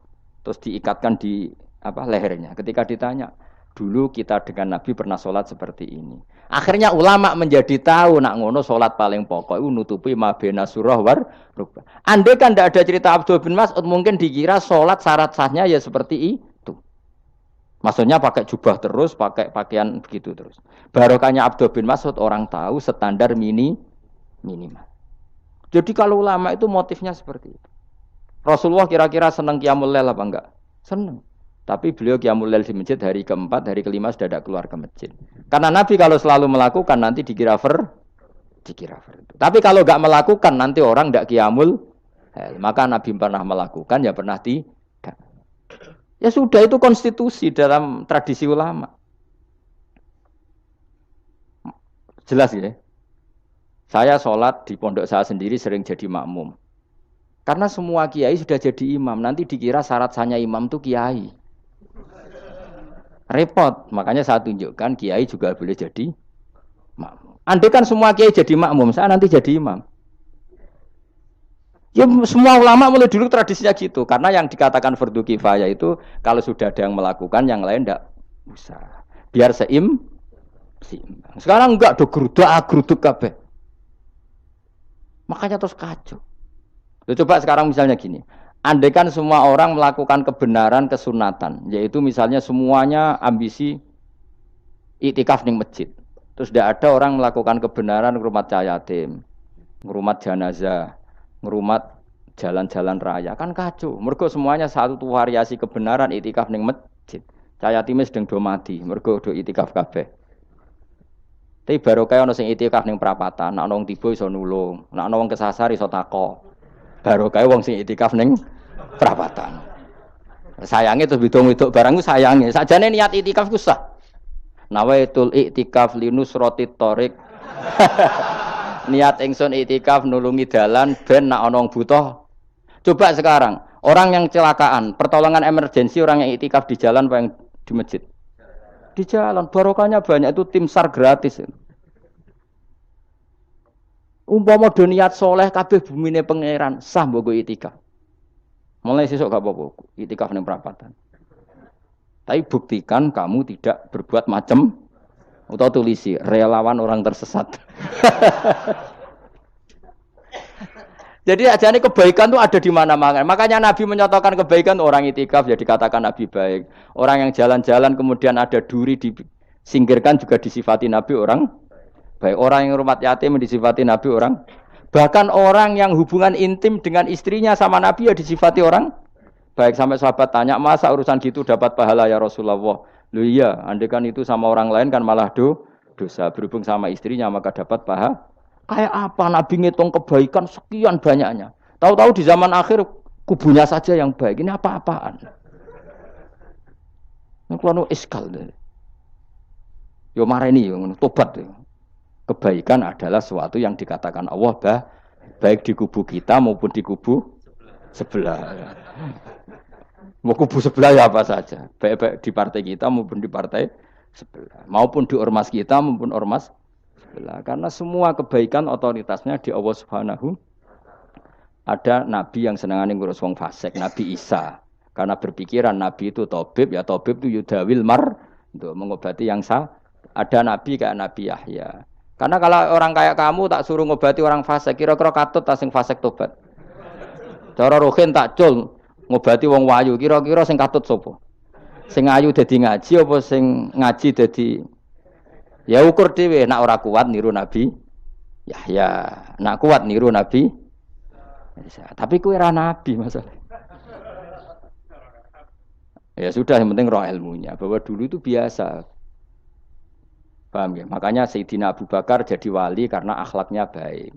terus diikatkan di lehernya. Ketika ditanya, dulu kita dengan Nabi pernah sholat seperti ini. Akhirnya ulama menjadi tahu nak ngono sholat paling pokok itu nutupi mabena surah war rukbah. Andai kan tidak ada cerita Abdul bin Mas'ud mungkin dikira sholat syarat sahnya ya seperti itu. Maksudnya pakai jubah terus, pakai pakaian begitu terus. Barokahnya Abdul bin Mas'ud orang tahu standar minimal. Jadi kalau ulama itu motifnya seperti itu. Rasulullah kira-kira senang qiyamul lail apa enggak? Senang. Tapi beliau qiyamul lail di masjid hari keempat, hari kelima sudah tidak keluar ke masjid. Karena Nabi kalau selalu melakukan nanti dikira fardu. Tapi kalau enggak melakukan nanti orang enggak qiyamul lail. Maka Nabi pernah melakukan ya pernah tidak. Ya sudah itu konstitusi dalam tradisi ulama. Jelas ya. Saya sholat di pondok saya sendiri sering jadi makmum. Karena semua kiai sudah jadi imam. Nanti dikira syarat sahnya imam itu kiai. Repot. Makanya saya tunjukkan kiai juga boleh jadi makmum. Andai kan semua kiai jadi makmum, saya nanti jadi imam. Ya semua ulama mulai dulu tradisinya gitu. Karena yang dikatakan fardu kifayah itu kalau sudah ada yang melakukan, yang lain tidak usah. Biar seimbang. Sekarang enggak do geruduk kabeh. Makanya terus kacau. Coba sekarang misalnya gini. Andai kan semua orang melakukan kebenaran kesunatan, yaitu misalnya semuanya ambisi iktikaf ning masjid. Terus tidak ada orang melakukan kebenaran ngrumat yatim, ngrumat jenazah, ngrumat jalan-jalan raya, kan kacau. Mergo semuanya satu variasi kebenaran iktikaf ning masjid. Cah yatime sedang do mati, mergo do iktikaf kabeh. Tapi baru kaya ana sing iktikaf ning perapatan, nek ana wong tiba iso nulung, nek ana wong kesasar iso takok. Baru kaya wong sing iktikaf ning perapatan. Sayange terus bidung-bidung barang ku sayange. Sakjane niat itikaf ku sah. Nawaitul iktikaf linusrati thoriq. Niat ingsun iktikaf nulungi dalan ben nak ana wong butuh. Coba sekarang, orang yang kecelakaan, pertolongan emergensi orang yang iktikaf di jalan apa yang di masjid? Di jalan, barokahnya banyak, itu tim SAR gratis. Umpama do niat soleh kabeh bumine pangeran, sah mbok iktikaf. Mulai sesuk gak apa-apa, iktikaf ning perapatan. Tapi buktikan kamu tidak berbuat macam atau tulisi relawan orang tersesat. Jadi ajane kebaikan itu ada di mana-mana. Makanya Nabi menyatakan kebaikan orang itikaf ya dikatakan Nabi baik. Orang yang jalan-jalan kemudian ada duri disingkirkan juga disifati Nabi orang baik. Orang yang rumah yatim disifati Nabi orang. Bahkan orang yang hubungan intim dengan istrinya sama Nabi ya disifati orang baik. Sampai sahabat tanya, masa urusan gitu dapat pahala ya Rasulullah? Loh iya, andai kan itu sama orang lain kan malah dosa. Berhubung sama istrinya maka dapat pahala. Kayak apa Nabi ngitung kebaikan sekian banyaknya. Tahu-tahu di zaman akhir kubunya saja yang baik. Ini apa-apaan? Ini kalau iskal deh. Yo mareni yo tobat. Kebaikan adalah sesuatu yang dikatakan Allah baik di kubu kita maupun di kubu sebelah. Mau kubu sebelah ya apa saja. Baik di partai kita maupun di partai sebelah. Maupun di ormas kita maupun ormas sebelah. Karena semua kebaikan otoritasnya di Allah Subhanahu. Ada nabi yang senangane ngurus wong fasik, Nabi Isa. Karena berpikiran nabi itu tabib, ya tabib itu yudawil untuk mengobati yang sah. Ada nabi kayak Nabi Yahya. Karena kalau orang kayak kamu tak suruh ngobati orang fasik, kira-kira katut ta sing fasik tobat. Cara rohin tak cul ngobati wong wayu, kira-kira sing katut sapa? Sing ayu dadi ngaji apa sing ngaji dadi ya ukur dhewe, nak ora kuat niru Nabi Yahya, nak kuat niru Nabi Isa. Tapi kowe ora nabi masalah. Ya sudah, yang penting roh ilmunya, bahwa dulu itu biasa. Paham ya? Makanya Sayyidina Abu Bakar jadi wali karena akhlaknya baik.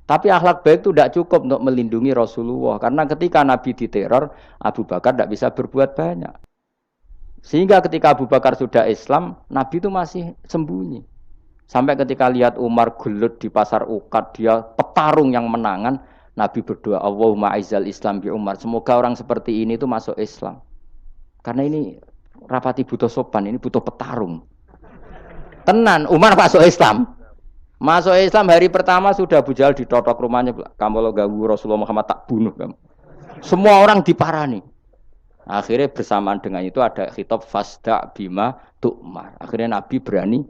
Tapi akhlak baik itu tidak cukup untuk melindungi Rasulullah. Karena ketika Nabi diteror, Abu Bakar tidak bisa berbuat banyak. Sehingga ketika Abu Bakar sudah Islam, Nabi itu masih sembunyi. Sampai ketika lihat Umar gelut di pasar Ukad, dia petarung yang menangan, Nabi berdoa, Allahumma aizal Islam bi Umar. Semoga orang seperti ini itu masuk Islam. Karena ini rapati butuh sopan, ini butuh petarung. Tenan, Umar masuk Islam. Masuk Islam hari pertama sudah Abu Jahal ditotok rumahnya. Kamu lo ganggu Rasulullah Muhammad tak bunuh kamu. Semua orang diparani. Akhirnya bersamaan dengan itu ada khitab fasda bima tu'mar. Akhirnya Nabi berani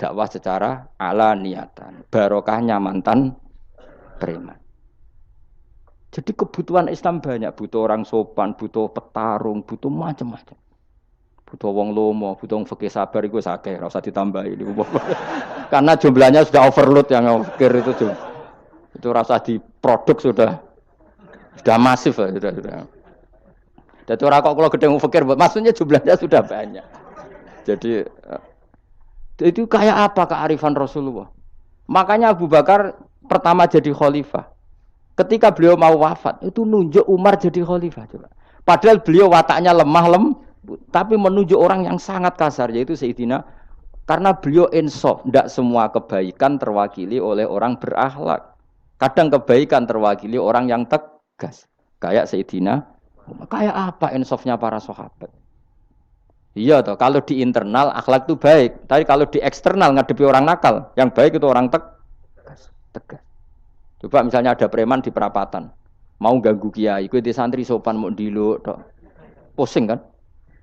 dakwah secara ala niatan. Barokahnya mantan preman. Jadi kebutuhan Islam banyak. Butuh orang sopan, butuh petarung, butuh macam-macam. Butuh wong lomo, butuh wong fikih sabar itu sakeh, ora usah ditambahi. Karena jumlahnya sudah overload yang fikir itu rasa di produk sudah masif lah, sudah. Jadi orang kok kalau gede fikir, maksudnya jumlahnya sudah banyak. Jadi itu kayak apa kearifan Rasulullah? Makanya Abu Bakar pertama jadi khalifah. Ketika beliau mau wafat, itu nunjuk Umar jadi khalifah. Coba. Padahal beliau wataknya lemah tapi menunjuk orang yang sangat kasar, yaitu Sayyidina, karena beliau insaf. Tidak semua kebaikan terwakili oleh orang berakhlak. Kadang kebaikan terwakili orang yang tegas, kayak Sayyidina. Kayak apa insafnya para sahabat? Iya toh, kalau di internal akhlak itu baik, tapi kalau di eksternal ngadepi orang nakal, yang baik itu orang tegas. Coba misalnya ada preman di perapatan, mau ganggu kiai, ikut di santri sopan mau diluk, pusing kan?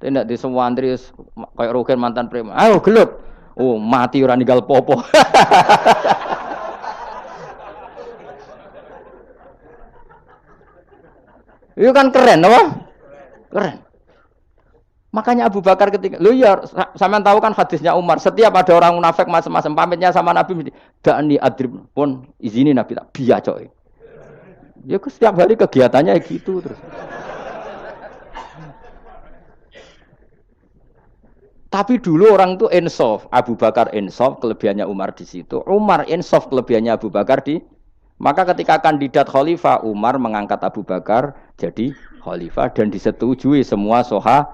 Tidak di semua antri kayak Rogen mantan preman. Ayo gelut. Oh, mati ora ninggal popo. Itu kan keren, apa? Keren. Makanya Abu Bakar ketika, lu ya, sampean tahu kan hadisnya Umar. Setiap ada orang munafik macam-macam pamitnya sama Nabi, dakni adrib pun izini Nabi tak biya coy. Ya setiap hari kegiatannya gitu terus. Tapi dulu orang itu insaf, Abu Bakar insaf, kelebihannya Umar di situ. Umar insaf, kelebihannya Abu Bakar di. Maka ketika kandidat khalifah, Umar mengangkat Abu Bakar jadi khalifah dan disetujui semua sahabat.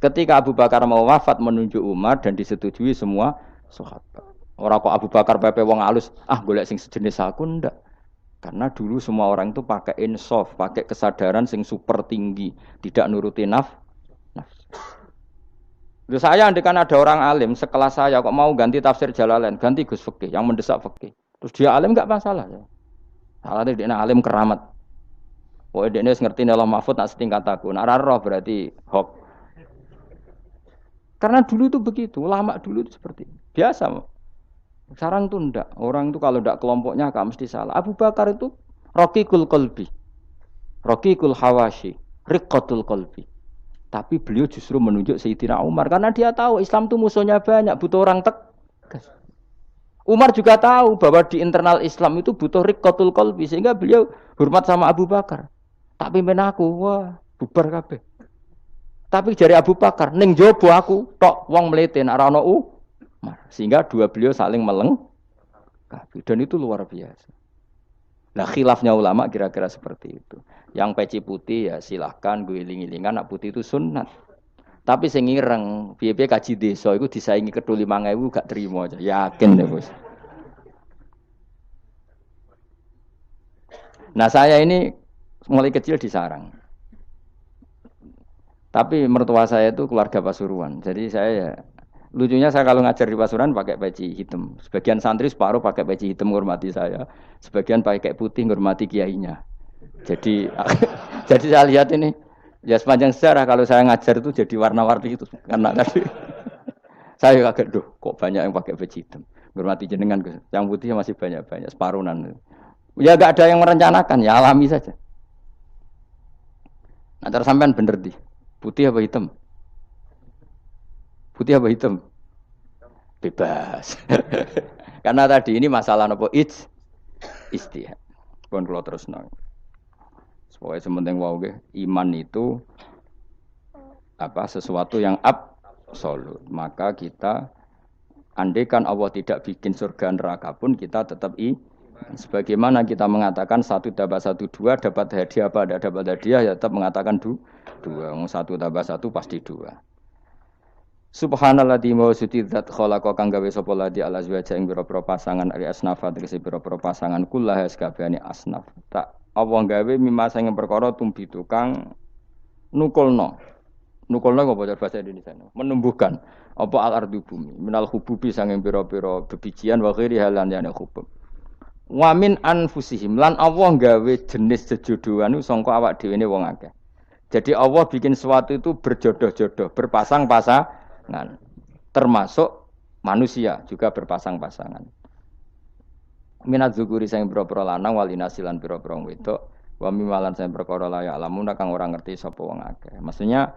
Ketika Abu Bakar mau wafat menunjuk Umar dan disetujui semua sahabat. Orang kok Abu Bakar pepe wong alus, golek sing sejenis aku ndak. Karena dulu semua orang itu pakai insaf, pakai kesadaran sing super tinggi, tidak nuruti nafsu. Saya andekan ada orang alim sekelas saya kok mau ganti tafsir Jalalain, ganti Gus Fikih yang mendesak Fikih. Terus dia alim enggak masalah ya. Salahnya dia alim keramat. Oh, dia ngerti Allah Mahfud nak setingkat aku. Nak roh berarti hok. Karena dulu itu begitu, lama dulu itu seperti itu. Biasa. Sekarang itu enggak. Orang itu kalau enggak kelompoknya enggak mesti salah. Abu Bakar itu Raqiqul Qalbi. Raqiqul Hawashi, Riqqatul Qalbi. Tapi beliau justru menunjuk Sayyidina Umar karena dia tahu Islam itu musuhnya banyak, butuh orang tegas. Umar juga tahu bahwa di internal Islam itu butuh Riqqatul Qalbi sehingga beliau hormat sama Abu Bakar. Tak pimpin aku, wah, bubar kabeh. Tapi jari Abu Bakar, ning jobo aku tok wong mlete nek ora ono sehingga dua beliau saling melengkapi dan itu luar biasa. Nah khilafnya ulama kira-kira seperti itu. Yang peci putih ya silahkan gue iling-ilingan nak putih itu sunnat. Tapi sing ireng piye-piye kaji desa iku disaingi kedul 5.000 gak terima aja. Yakin deh bos. Nah saya ini mulai kecil di sarang. Tapi mertua saya itu keluarga Pasuruan. Jadi saya ya lucunya saya kalau ngajar di Pasuruan pakai peci hitam. Sebagian santri separuh pakai peci hitam menghormati saya. Sebagian pakai putih menghormati kiainya. Jadi jadi saya lihat ini ya sepanjang sejarah kalau saya ngajar itu jadi warna-warni itu karena tadi saya kaget kok banyak yang pakai peci hitam. Menghormati jenengan yang putih masih banyak separuhan. Ya enggak ada yang merencanakan, ya alami saja. Nah, cara sampean bener di. Putih apa hitam? Putih apa hitam? Bebas. Karena tadi ini masalah nopo istihad. Pun kalau terus nang. Pokoknya sementing wau ge, iman itu sesuatu yang absolut. Maka kita andaikan Allah tidak bikin surga neraka pun kita tetap sebagaimana kita mengatakan 1 tambah 1 2 dapat hadiah apa tidak dapat hadiah ya tetap mengatakan 2. 1 tambah 1 pasti 2. Subhanalladzi wa sujidat khalaqa kang gawe sapa ladi ala azwaja ing pira-pira pasangan ari asnafa tegese pira-pira pasangan kullaha sakabehane asnaf. Tak Allah gawe mimma sing perkara tumbitu kang nukulno. Nukulno apa bahasa Indonesia? Menumbuhkan apa al-ardu bumi minal hububi sanging pira-pira bebijian wa ghairi halan yana hubub. Wa min anfusihim lan Allah gawe jenis jejodohan sangka awak dhewe ne wong akeh. Jadi Allah bikin sesuatu itu berjodoh-jodoh, berpasang-pasangan. Termasuk manusia juga berpasang-pasangan. Minat zukuri sing pira-pira lanang walinasilan pira-pira wedok, wa mimalan sing perkara layak lamun kang ora ngerti sapa wong akeh. Maksudnya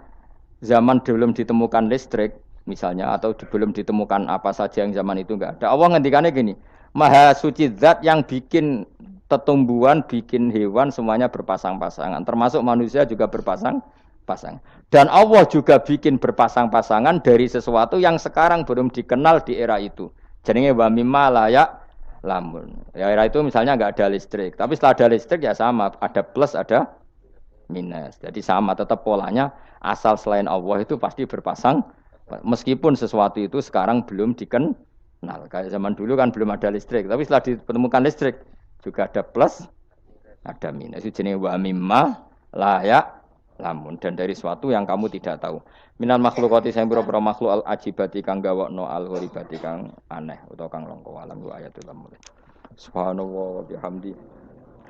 zaman belum ditemukan listrik misalnya atau belum ditemukan apa saja yang zaman itu enggak ada. Allah ngendikannya gini, Maha suci zat yang bikin tumbuhan, bikin hewan semuanya berpasang-pasangan. Termasuk manusia juga berpasang-pasangan. Dan Allah juga bikin berpasang-pasangan dari sesuatu yang sekarang belum dikenal di era itu. Jenenge wa mimma layak lamun. Ya era itu misalnya enggak ada listrik. Tapi setelah ada listrik ya sama. Ada plus, ada minus. Jadi sama tetap polanya. Asal selain Allah itu pasti berpasang. Meskipun sesuatu itu sekarang belum dikenal. Kayak zaman dulu kan belum ada listrik. Tapi setelah ditemukan listrik juga ada plus, ada minus. Itu jenis wa mimma layak lamun dan dari sesuatu yang kamu tidak tahu. Minal makhlukati sing pira-pira makhluk al ajibati kang gawakno al ghoribati kang aneh utawa kang langka alam wa ayatul mulk. Subhanallah wa bihamdi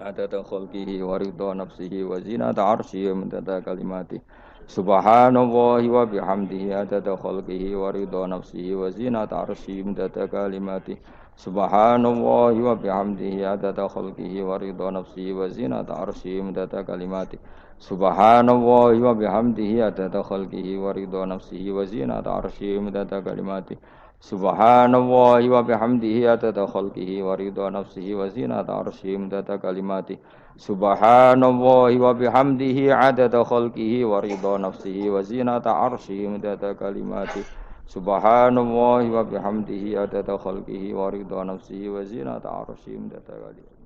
adada khalqihi wa ridha nafsihi wa zinata arsyihi wa midada kalimati. Subhanallah wa bihamdihi adada khalqihi wa ridha nafsihi wa zinata arsyihi wa midada kalimati. Subhanallah wa bihamdihi adada khalqihi wa ridha nafsihi wa zinata arsyihi midada kalimati. Subhanallah wa bihamdihi adada khalqihi wa ridha nafsihi wa zinata arsyihi midada kalimati. Subhanallah wa bihamdihi adada khalqihi wa ridha nafsihi wa zinata arsyihi midada kalimati. Subhanallah wa bihamdihi adada khalqihi wa ridha nafsihi wa zinata arsyihi midada kalimati. Subhanallah wa bihamdihi adada khalqihi wa ridha nafsihi wa zinata arsyihi midada kalimati.